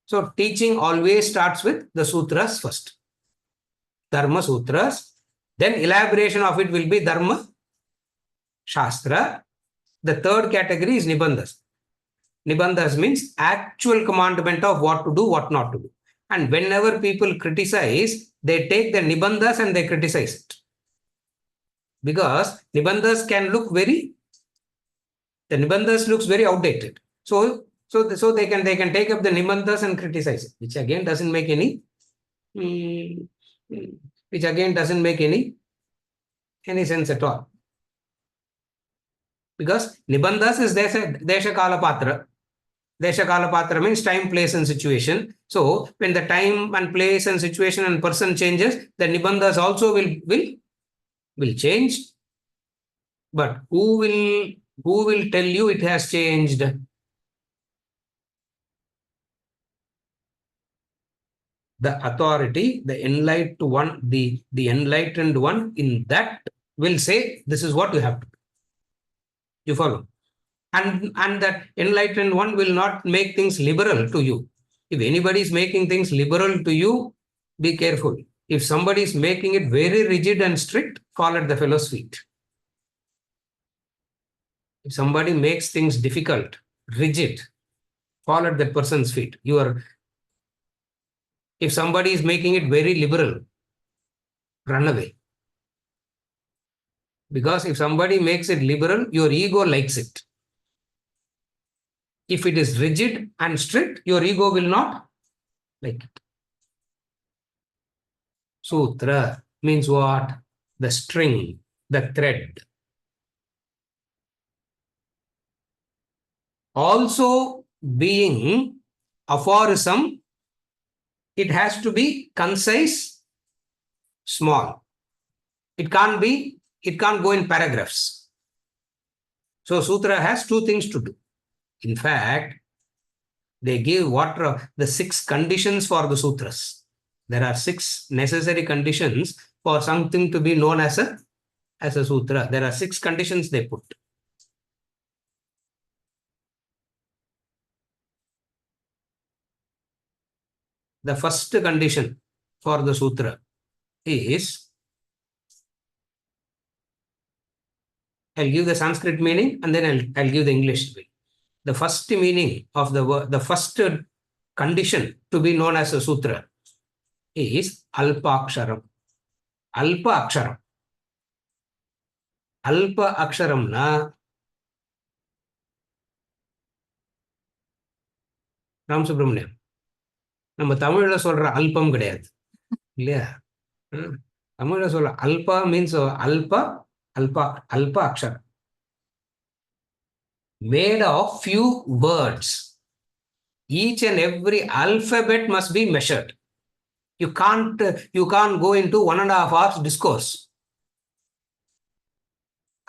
So, teaching always starts with the Sutras first. Dharma Sutras. Then elaboration of it will be Dharma Shastra. The third category is Nibandhas. Nibandhas means actual commandment of what to do, what not to do. And whenever people criticize, they take the Nibandhas and they criticize it. Because Nibandhas can look the Nibandhas looks very outdated. So they can take up the Nibandhas and criticize it, which again doesn't make any sense at all. Because Nibandhas is Desha Kala Patra. Desha Kala Patra means time, place and situation. So when the time and place and situation and person changes, the Nibandhas also will change. But who will tell you it has changed? The authority, the enlightened one, the enlightened one in that will say, this is what you have to do. You follow? and that enlightened one will not make things liberal to you. If anybody is making things liberal to you, be careful. If somebody is making it very rigid and strict, fall at the fellow's feet. If somebody makes things difficult, rigid, fall at that person's feet. If somebody is making it very liberal, run away. Because if somebody makes it liberal, your ego likes it. If it is rigid and strict, your ego will not like it. Sutra means what? The string, the thread. Also, being aphorism, it has to be concise, small. It can't go in paragraphs. So Sutra has two things to do. In fact, they give what are the 6 conditions for the sutras. There are 6 necessary conditions for something to be known as a sutra. There are 6 conditions they put. The first condition for the sutra is, I'll give the Sanskrit meaning and then I'll give the English meaning. The first meaning of the word, the first condition to be known as a sutra is alpa aksharam. Alpa aksharam. Alpa aksharam na Ram Subramaniam. நம்ம தமிழ்ல சொல்ற அல்பம் கிடையாது இல்லையா? தமிழ்ல சொல்ற alpha means alpha அக்ஷரம். Made of few words. Each and every alphabet must be measured. You can't go into 1.5 hours discourse.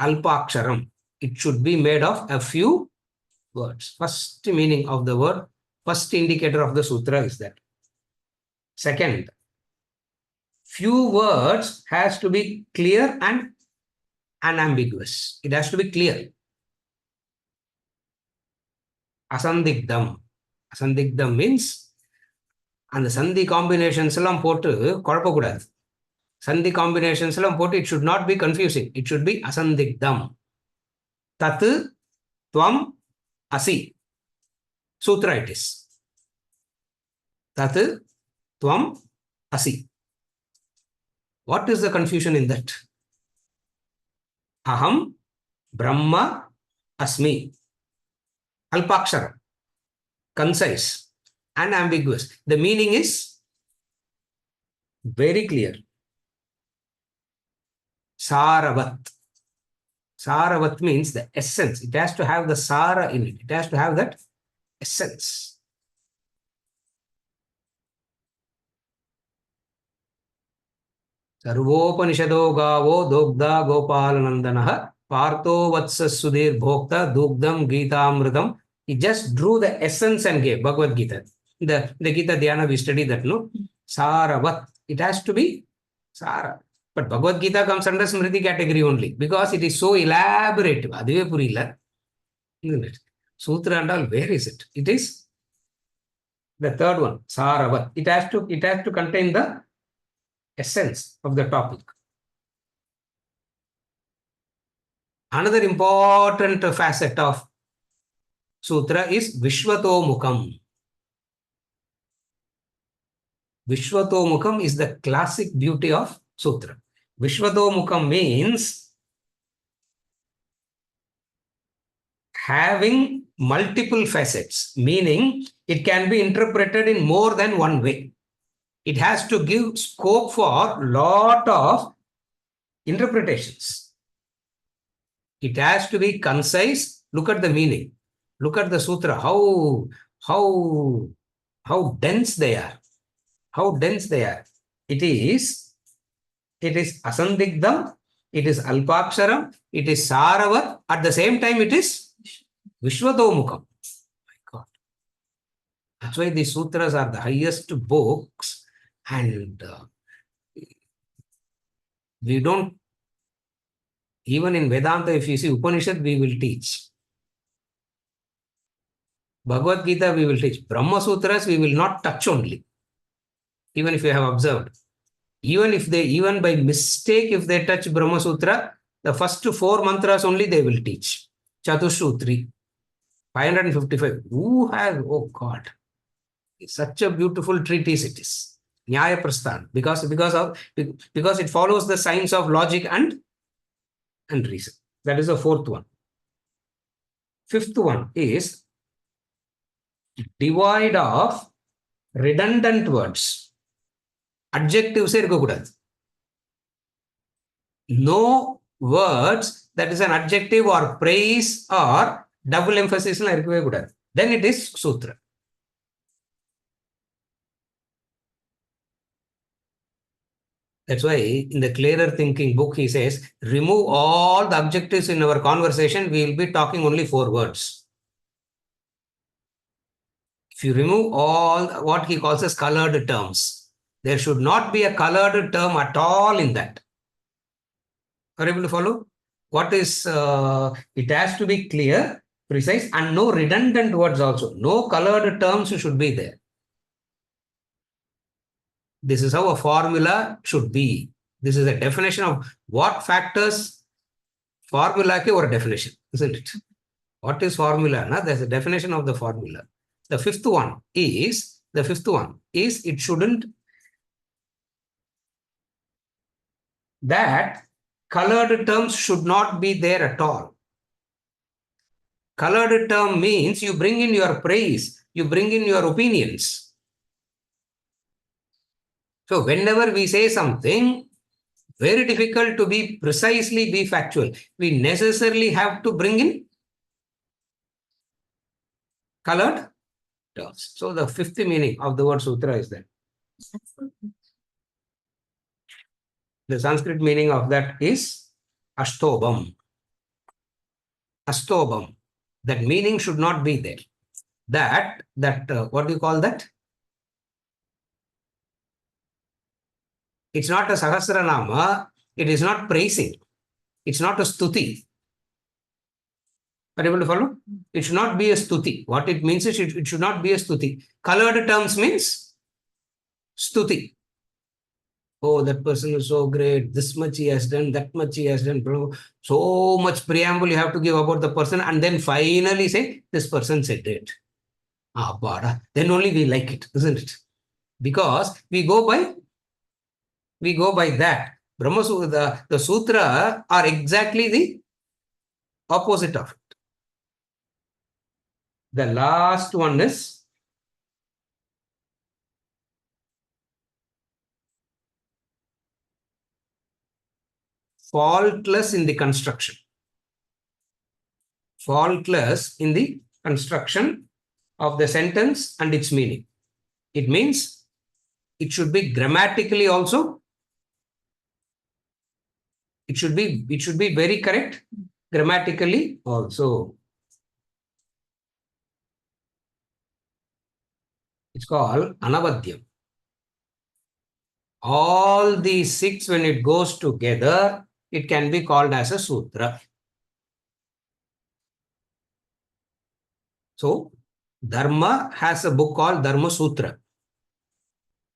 Alpa aksharam. It should be made of a few words. First meaning of the word, first indicator of the sutra is that. Second, few words has to be clear and unambiguous. It has to be clear. Asandigdam. Asandigdam means and the sandhi combinations எல்லாம் போட்டு குழப்பக்கூடாது. Sandhi combinations எல்லாம் போட்டு it should not be confusing. It should be asandigdam. Tat tvam asi. Sutra it is. Tat tvam asi. What is the confusion in that? Aham Brahma asmi. Alpakshara. Concise and ambiguous. The meaning is very clear. Saravat. Saravat means the essence. It has to have the sara in it. It has to have that essence. Sarvopanishado gavo dogda gopalanandanaha partho vatsas sudhir bhokta dugdam geetamritam. He just drew the essence and gave Bhagavad Gita. The Gita Dhyana, we study that, no? Saravat. It has to be Sara. But Bhagavad Gita comes under Smriti category only because it is so elaborate. Adhive purila. Isn't it? Sutra and all, where is it? It is the third one, Saravat. It has to contain the essence of the topic. Another important facet of Sutra is Vishwatomukam. Vishwatomukam is the classic beauty of Sutra. Vishwatomukam means having multiple facets, meaning it can be interpreted in more than one way. It has to give scope for lot of interpretations. It has to be concise. Look at the meaning. Look at the sutra, how dense they are. How dense they are. It is asandigdam, it is alpaksharam, it is saravat. At the same time, it is vishwatomukam. My God. That's why these sutras are the highest books, and we don't, even in Vedanta, if you see Upanishad, we will teach. Bhagavad Gita we will teach. Brahma Sutras we will not touch only. Even if you have observed. Even by mistake, if they touch Brahma Sutra, the first 4 mantras only they will teach. Chatushutri. 555. Who has, oh God, such a beautiful treatise it is. Nyaya Prasthan. Because it follows the science of logic and reason. That is the 4th one. 5th one is divide of redundant words. Adjectives no words that is an adjective or praise or double emphasis. Then it is sutra. That's why in the Clearer Thinking book he says, remove all the adjectives in our conversation, we will be talking only 4 words. If you remove all what he calls as colored terms, there should not be a colored term at all in that. Are you able to follow? What is, it has to be clear, precise, and no redundant words also. No colored terms should be there. This is how a formula should be. This is a definition of what factors formula ke or definition, isn't it? What is formula? Na? There's a definition of the formula. The fifth one is it shouldn't, that colored terms should not be there at all. Colored term means you bring in your praise, you bring in your opinions. So whenever we say something, very difficult to be precisely be factual. We necessarily have to bring in colored terms. So the 5th meaning of the word sutra is that. The Sanskrit meaning of that is ashtobam. Astobam. That meaning should not be there. That what do you call that? It's not a Sahasranama. It is not praising. It's not a stuti. Are you able to follow? It should not be a stuti. What it means is it should not be a stuti. Colored terms means stuti. Oh, that person is so great. This much he has done, that much he has done. Bro. So much preamble you have to give about the person and then finally say, this person said it. Then only we like it, isn't it? Because we go by that. Brahma Sutra, the Sutra are exactly the opposite of it. The last one is faultless in the construction. Faultless in the construction of the sentence and its meaning. It means it should be grammatically also. It should be very correct grammatically also. It's called anavadyam. All these 6, when it goes together, it can be called as a sutra. So, Dharma has a book called Dharma Sutra.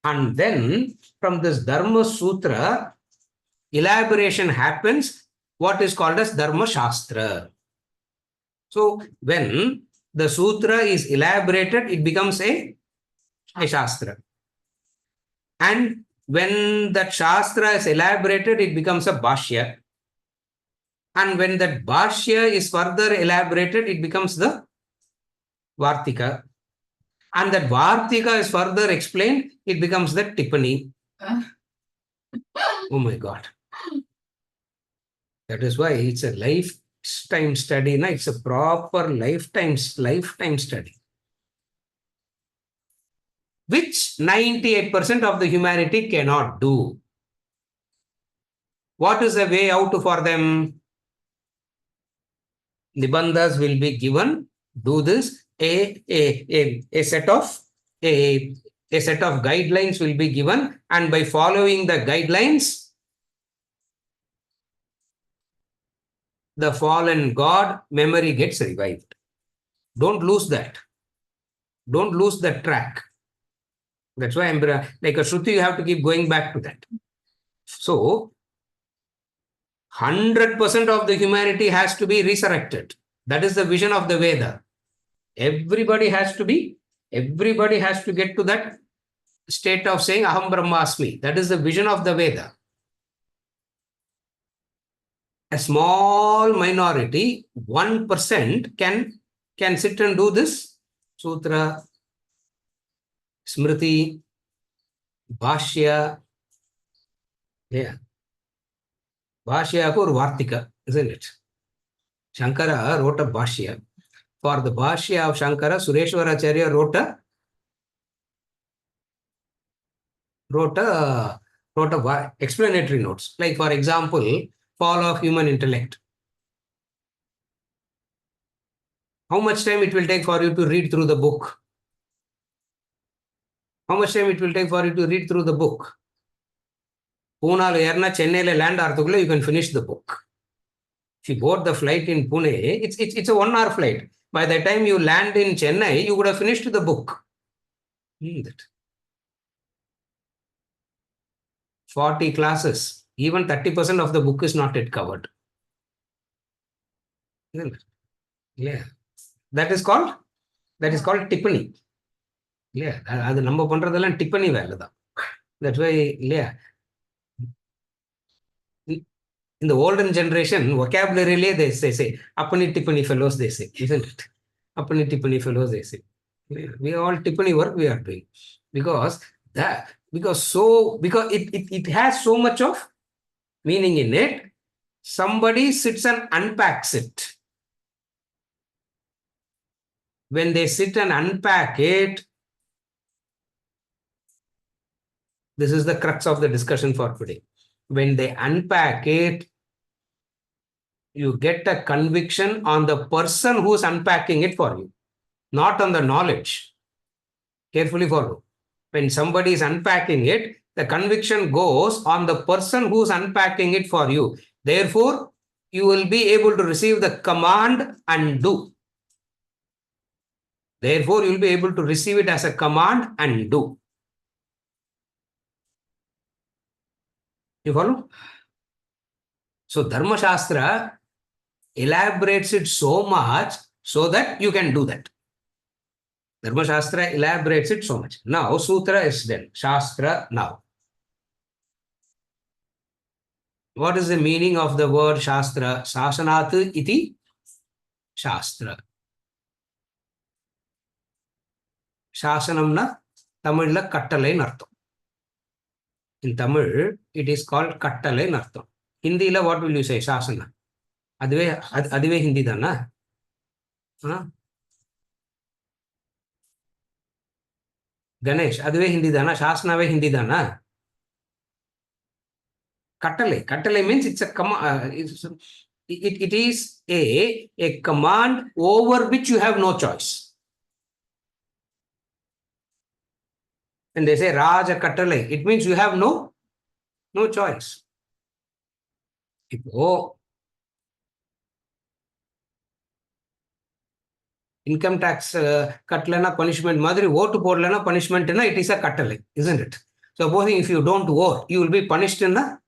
And then, from this Dharma Sutra, elaboration happens, what is called as Dharma Shastra. So, when the sutra is elaborated, it becomes a Shastra. And when that Shastra is elaborated, it becomes a Bhashya. And when that Bhashya is further elaborated, it becomes the Vartika. And that Vartika is further explained, it becomes the Tippani. Oh my God. That is why it's a lifetime study. No? It's a proper lifetime study. Which 98% of the humanity cannot do. What is the way out for them? Nibandhas will be given, do this, a set of guidelines will be given, and by following the guidelines, the fallen God memory gets revived. Don't lose that. Don't lose the track. That's why I'm like a Shruti, you have to keep going back to that. So 100% of the humanity has to be resurrected. That is the vision of the Veda. Everybody has to get to that state of saying Aham Brahmasmi. That is the vision of the Veda. A small minority, 1% can sit and do this. Sutra, Smriti, Bhashya. Yeah. Bhashya or Vartika, isn't it? Shankara wrote a Bhashya. For the Bhashya of Shankara, Sureshwaracharya wrote a explanatory notes. Like, for example, fall of human intellect. How much time it will take for you to read through the book? How much time it will take for you to read through the book? Pune Erna Chennai land arthukula, you can finish the book. If you board the flight in Pune, it's a 1 hour flight. By the time you land in Chennai, you would have finished the book. 40 classes, even 30% of the book is not yet covered. Yeah. That is called Tippani. Yeah. That's number பண்றதெல்லாம் Tippani வேலை தான். That's why, yeah. In the olden generation, vocabulary they say, Appani Tippani fellows, they say, isn't it? Appani Tippani fellows, they say. We all Tippani work we are doing. Because it has so much of meaning in it. Somebody sits and unpacks it. When they sit and unpack it, this is the crux of the discussion for today. When they unpack it, you get a conviction on the person who's unpacking it for you, not on the knowledge. Carefully follow. When somebody is unpacking it, the conviction goes on the person who's unpacking it for you. Therefore, you will be able to receive the command and do. Therefore, you will be able to receive it as a command and do. You follow? So, Dharma Shastra elaborates it so much so that you can do that. Dharma Shastra elaborates it so much. Now, Sutra is done. Shastra now. What is the meaning of the word Shastra? Sasanat iti Shastra. Shasanamna Tamilla Kattalai Nartham. In Tamil, it is called Kattalai Nartham. Hindi la what will you say? Shasana. Adive Hindi dana. Ganesh, Adive Hindi dana. Shasanave Hindi dana. Kattalai means it's a command. It is a command over which you have no choice. And they say Raja Kattalai, it means you have no choice. Income tax katlana punishment madri vote podlana punishment na it is a kattalai, isn't it? Supposing if you don't vote, you will be punished in the,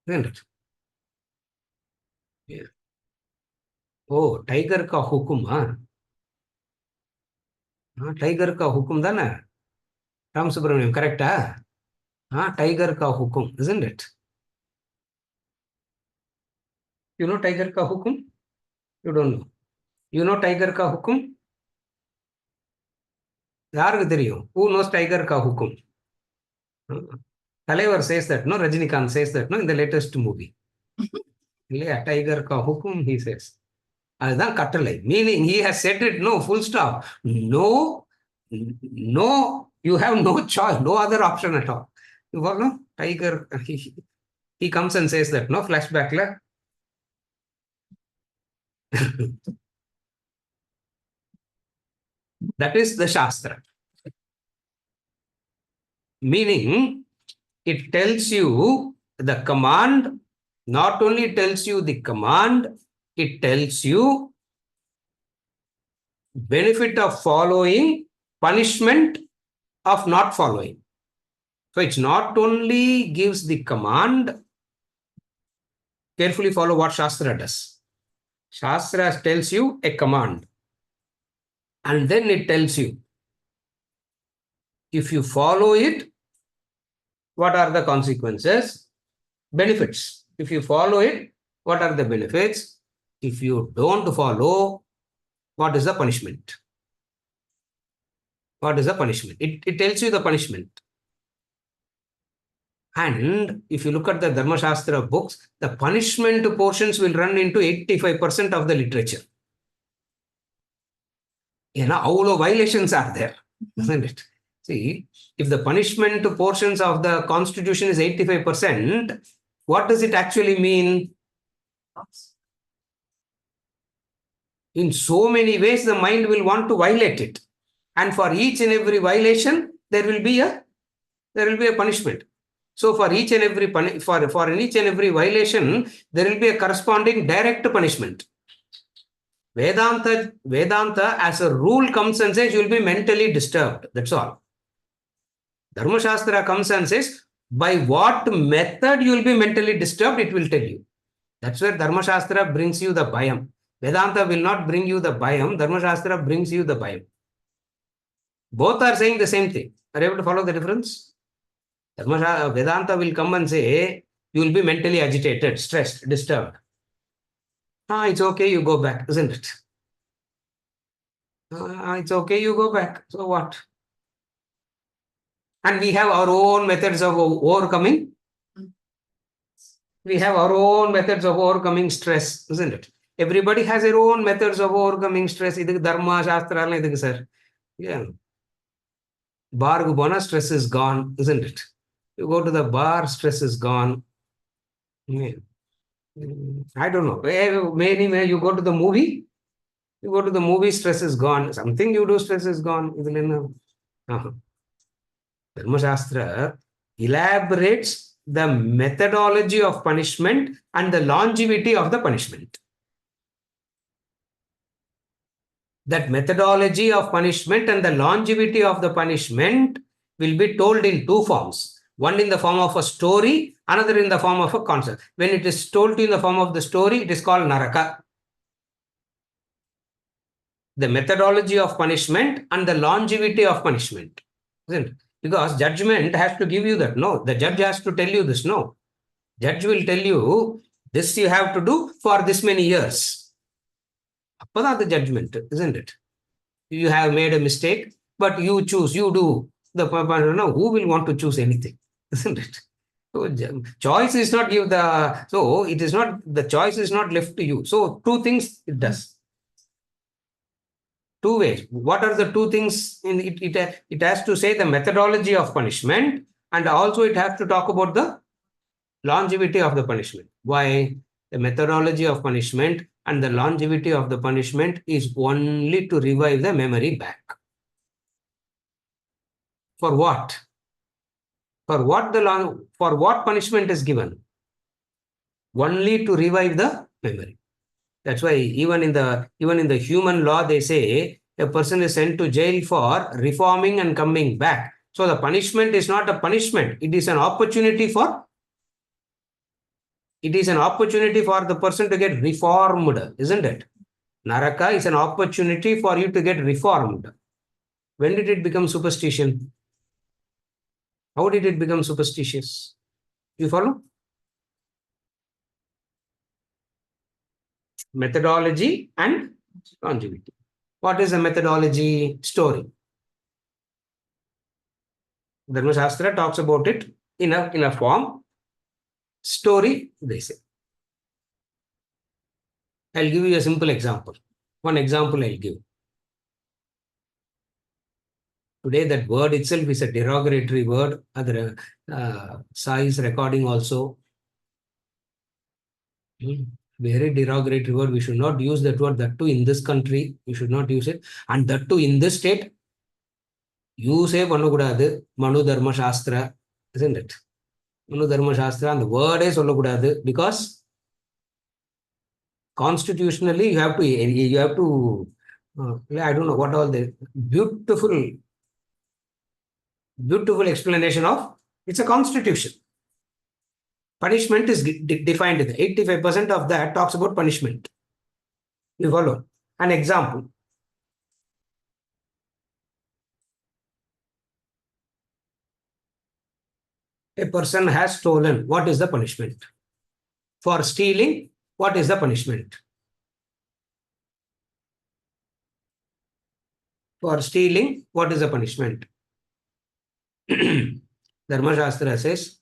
isn't it? Yeah. Oh, tiger ka hukum, tiger ka hukum dana. Ram Subramaniam, correct? Tiger ka hukum, isn't it? You know tiger ka hukum? You don't know. You know tiger ka hukum? Yaarukku theriyum? Who knows tiger ka hukum? Talaivar says that, no? Rajinikanth says that, no? In the latest movie. Yeah, tiger ka hukum, he says. Adan kattalai. Meaning he has said it, no, full stop. No, you have no choice, no other option at all. You follow? Tiger, he comes and says that, no? Flashback la. That is the Shastra. Meaning, it tells you the command, not only tells you the command, it tells you benefit of following, punishment of not following. So it's not only gives the command, carefully follow what Shastra does. Shastra tells you a command, and then it tells you, if you follow it, what are the consequences? Benefits. If you follow it, what are the benefits? If you don't follow, what is the punishment? What is the punishment? It tells you the punishment. And if you look at the Dharma Shastra books, the punishment portions will run into 85% of the literature. All violations are there, isn't it? See, if the punishment portions of the constitution is 85%, what does it actually mean? In so many ways, the mind will want to violate it. And for each and every violation, there will be a punishment. So for each and every violation, there will be a corresponding direct punishment. Vedanta as a rule comes and says you will be mentally disturbed. That's all. Dharma Shastra comes and says by what method you will be mentally disturbed, it will tell you. That's where Dharma Shastra brings you the bhayam. Vedanta will not bring you the bhayam. Dharma Shastra brings you the bhayam. Both are saying the same thing. Are you able to follow the difference? Vedanta will come and say, you will be mentally agitated, stressed, disturbed. It's okay, you go back, isn't it? It's okay, you go back. So what? And we have our own methods of overcoming. We have our own methods of overcoming stress, isn't it? Everybody has their own methods of overcoming stress. This is Dharma, Shastra, sir. Yeah. Bar go stress is gone, isn't it? You go to the bar, stress is gone. Yeah. I don't know. Maybe you go to the movie, stress is gone. Something you do, stress is gone. Dharma Shastra elaborates the methodology of punishment and the longevity of the punishment. That methodology of punishment and the longevity of the punishment will be told in two forms. One in the form of a story, another in the form of a concept. When it is told to you in the form of the story, it is called naraka. The methodology of punishment and the longevity of punishment. Isn't it? Because judgment has to give you that. No, the judge has to tell you this. No. Judge will tell you, this you have to do for this many years. That's the judgment, isn't it? You have made a mistake, but you choose, you do. Who will want to choose anything? Isn't it? So choice is not give the, so it is not, the choice is not left to you. So two things it does. Two ways. What are the two things? It has to say the methodology of punishment, and also it has to talk about the longevity of the punishment. Why? The methodology of punishment and the longevity of the punishment is only to revive the memory back. For what? For what punishment is given? Only to revive the memory. That's why even in the human law, they say a person is sent to jail for reforming and coming back. So the punishment is not a punishment. It is an opportunity for the person to get reformed, isn't it? Naraka is an opportunity for you to get reformed. When did it become superstition? How did it become superstitious? You follow? Methodology and longevity. What is a methodology? Story. Dharma Shastra talks about it in a form. Story, they say. I'll give you a simple example. One example I'll give. Today, that word itself is a derogatory word. Other Sai is recording also. Very derogatory word. We should not use that word. That too in this country, we should not use it. And that too in this state, use Manu Dharma Shastra, isn't it? Manu Dharma Shastra, and the word is because constitutionally you have to I don't know what all the beautiful explanation of it's a constitution. Punishment is defined. 85% of that talks about punishment. You follow? An example. A person has stolen. What is the punishment? For stealing, what is the punishment? For stealing, what is the punishment? Dharma Shastra says,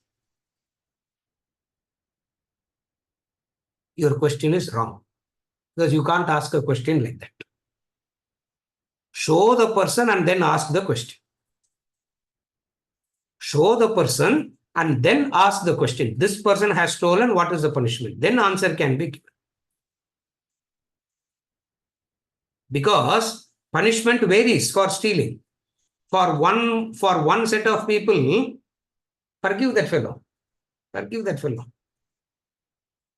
your question is wrong. Because you can't ask a question like that. Show the person and then ask the question. Show the person and then ask the question. This person has stolen, what is the punishment? Then answer can be given. Because punishment varies for stealing. For one set of people, forgive that fellow. Forgive that fellow.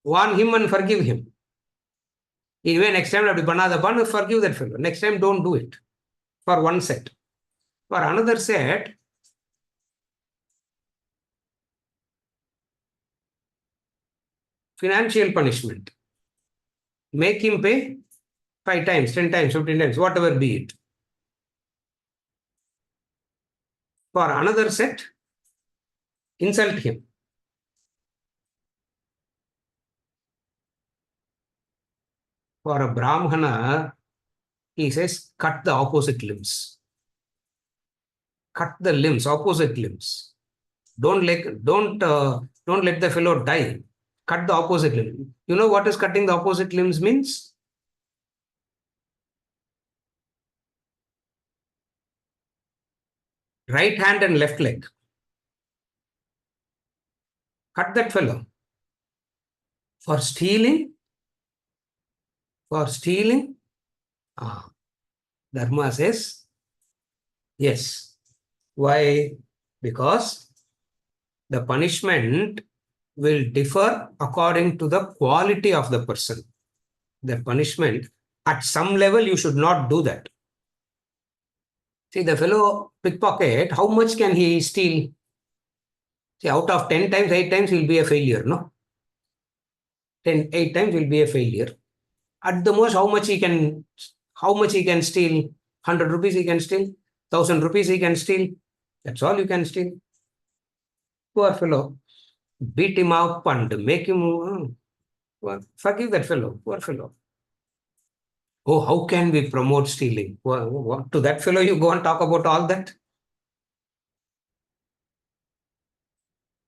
Warn him and forgive him. Anyway, next time, forgive that fellow. Next time, don't do it. For one set. For another set, financial punishment. Make him pay 5 times, 10 times, 15 times, whatever be it. For another set, insult him. For a Brahmana, he says, cut the opposite limbs. Cut the limbs, opposite limbs. Don't let the fellow die. Cut the opposite limb. You know what is cutting the opposite limbs means? Right hand and left leg. Cut that fellow. For stealing, Dharma says, yes. Why? Because the punishment will differ according to the quality of the person. The punishment, at some level, you should not do that. See, the fellow pickpocket, how much can he steal? See, out of 10 times, 8 times, he will be a failure, no? 8 times will be a failure. At the most, how much he can steal? 100 rupees he can steal, 1000 rupees he can steal. That's all you can steal. Poor fellow. Beat him up and make him forgive that fellow. Poor fellow. Oh, how can we promote stealing? What, to that fellow you go and talk about all that?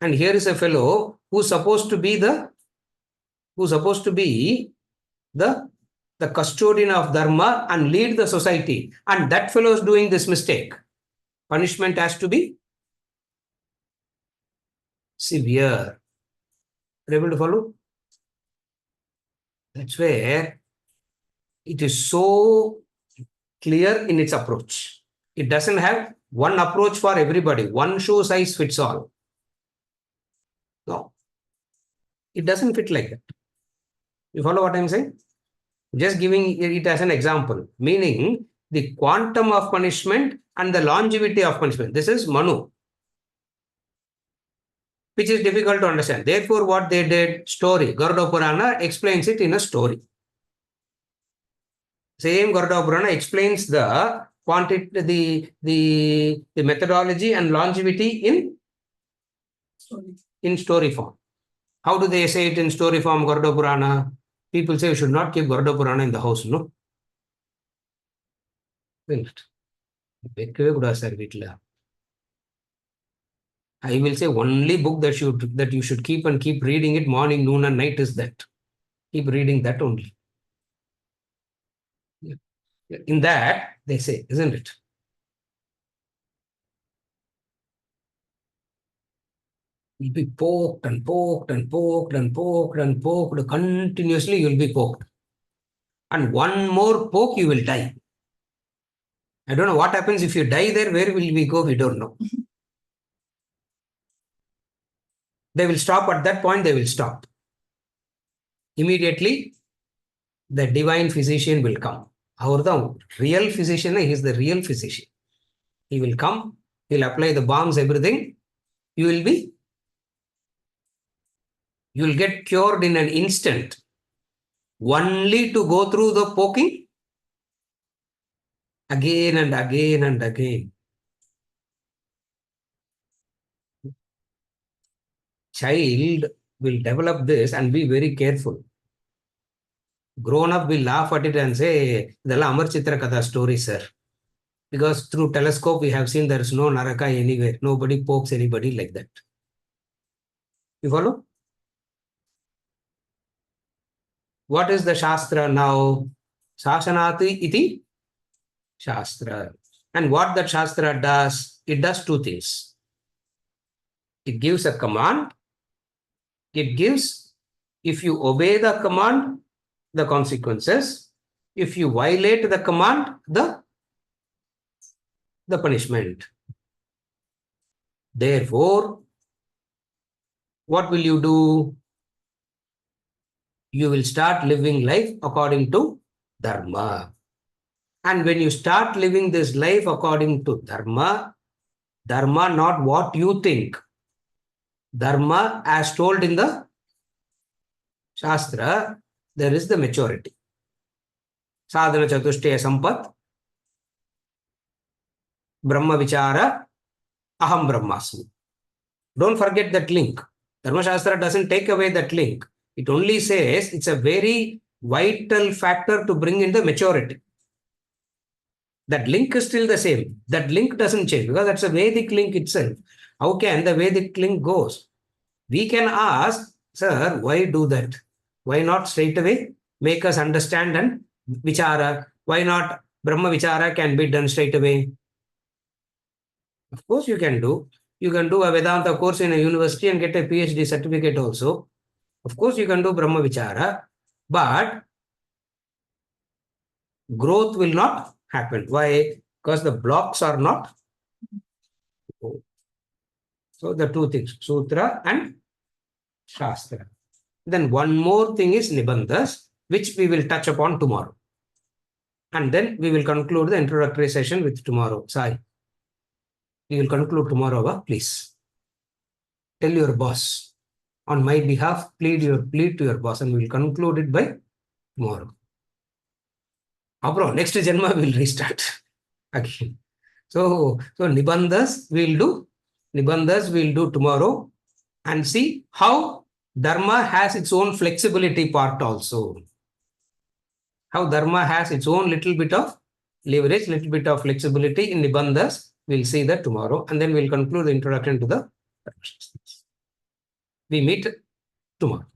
And here is a fellow who's supposed to be the custodian of Dharma and lead the society. And that fellow is doing this mistake. Punishment has to be severe. Are you able to follow? That's where it is so clear in its approach. It doesn't have one approach for everybody. One shoe size fits all. No. It doesn't fit like that. You follow what I'm saying? Just giving it as an example. Meaning the quantum of punishment and the longevity of punishment. This is Manu, which is difficult to understand. Therefore, what they did, story. Garuda Purana explains it in a story. Same Garuda Purana explains the quantity, the methodology and longevity in story form. How do they say it in story form, Garuda Purana? People say we should not keep Garuda Purana in the house, no? I will say only book that you should keep and keep reading it morning, noon and night is that. Keep reading that only. In that, they say, isn't it? You'll be poked and poked and poked and poked and poked. Continuously, you'll be poked. And one more poke, you will die. I don't know what happens if you die there. Where will we go? We don't know. They will stop at that point. They will stop. Immediately, the divine physician will come. அவர் தான் real physician, he is the real physician. He will come, he will apply the bombs, everything. You will get cured in an instant. Only to go through the poking again and again and again. Child will develop this and be very careful. Grown up will laugh at it and say, "Idella Amar Chitra Katha story, sir." Because through telescope we have seen there is no Naraka anywhere. Nobody pokes anybody like that. You follow? What is the Shastra now? Sasanati iti Shastra. And what that Shastra does, it does two things. It gives a command. It gives, if you obey the command, the consequences. If you violate the command, the punishment. Therefore, what will you do? You will start living life according to Dharma. And when you start living this life according to Dharma, Dharma not what you think. Dharma, as told in the Shastra, there is the maturity. Sadhana Chatushtaya Sampat, Brahma Vichara, Aham Brahmasmi. Don't forget that link. Dharma Shastra doesn't take away that link. It only says it's a very vital factor to bring in the maturity. That link is still the same. That link doesn't change because that's a Vedic link itself. How can the Vedic link goes? We can ask, sir, why do that? Why not straight away make us understand and vichara? Why not Brahma Vichara can be done straight away? Of course you can do. You can do a Vedanta course in a university and get a PhD certificate also. Of course you can do Brahma Vichara, but growth will not happen. Why? Because the blocks are not. So the two things, Sutra and Shastra. Then one more thing is Nibandhas, which we will touch upon tomorrow. And then we will conclude the introductory session with tomorrow. Sai, we will conclude tomorrow, please. Tell your boss. On my behalf, plead to your boss and we will conclude it by tomorrow. Next Janma will restart again. So Nibandhas we'll do tomorrow and see how Dharma has its own flexibility part also. How Dharma has its own little bit of leverage, little bit of flexibility in Nibandhas. We'll see that tomorrow and then we'll conclude the introduction to the. We meet tomorrow.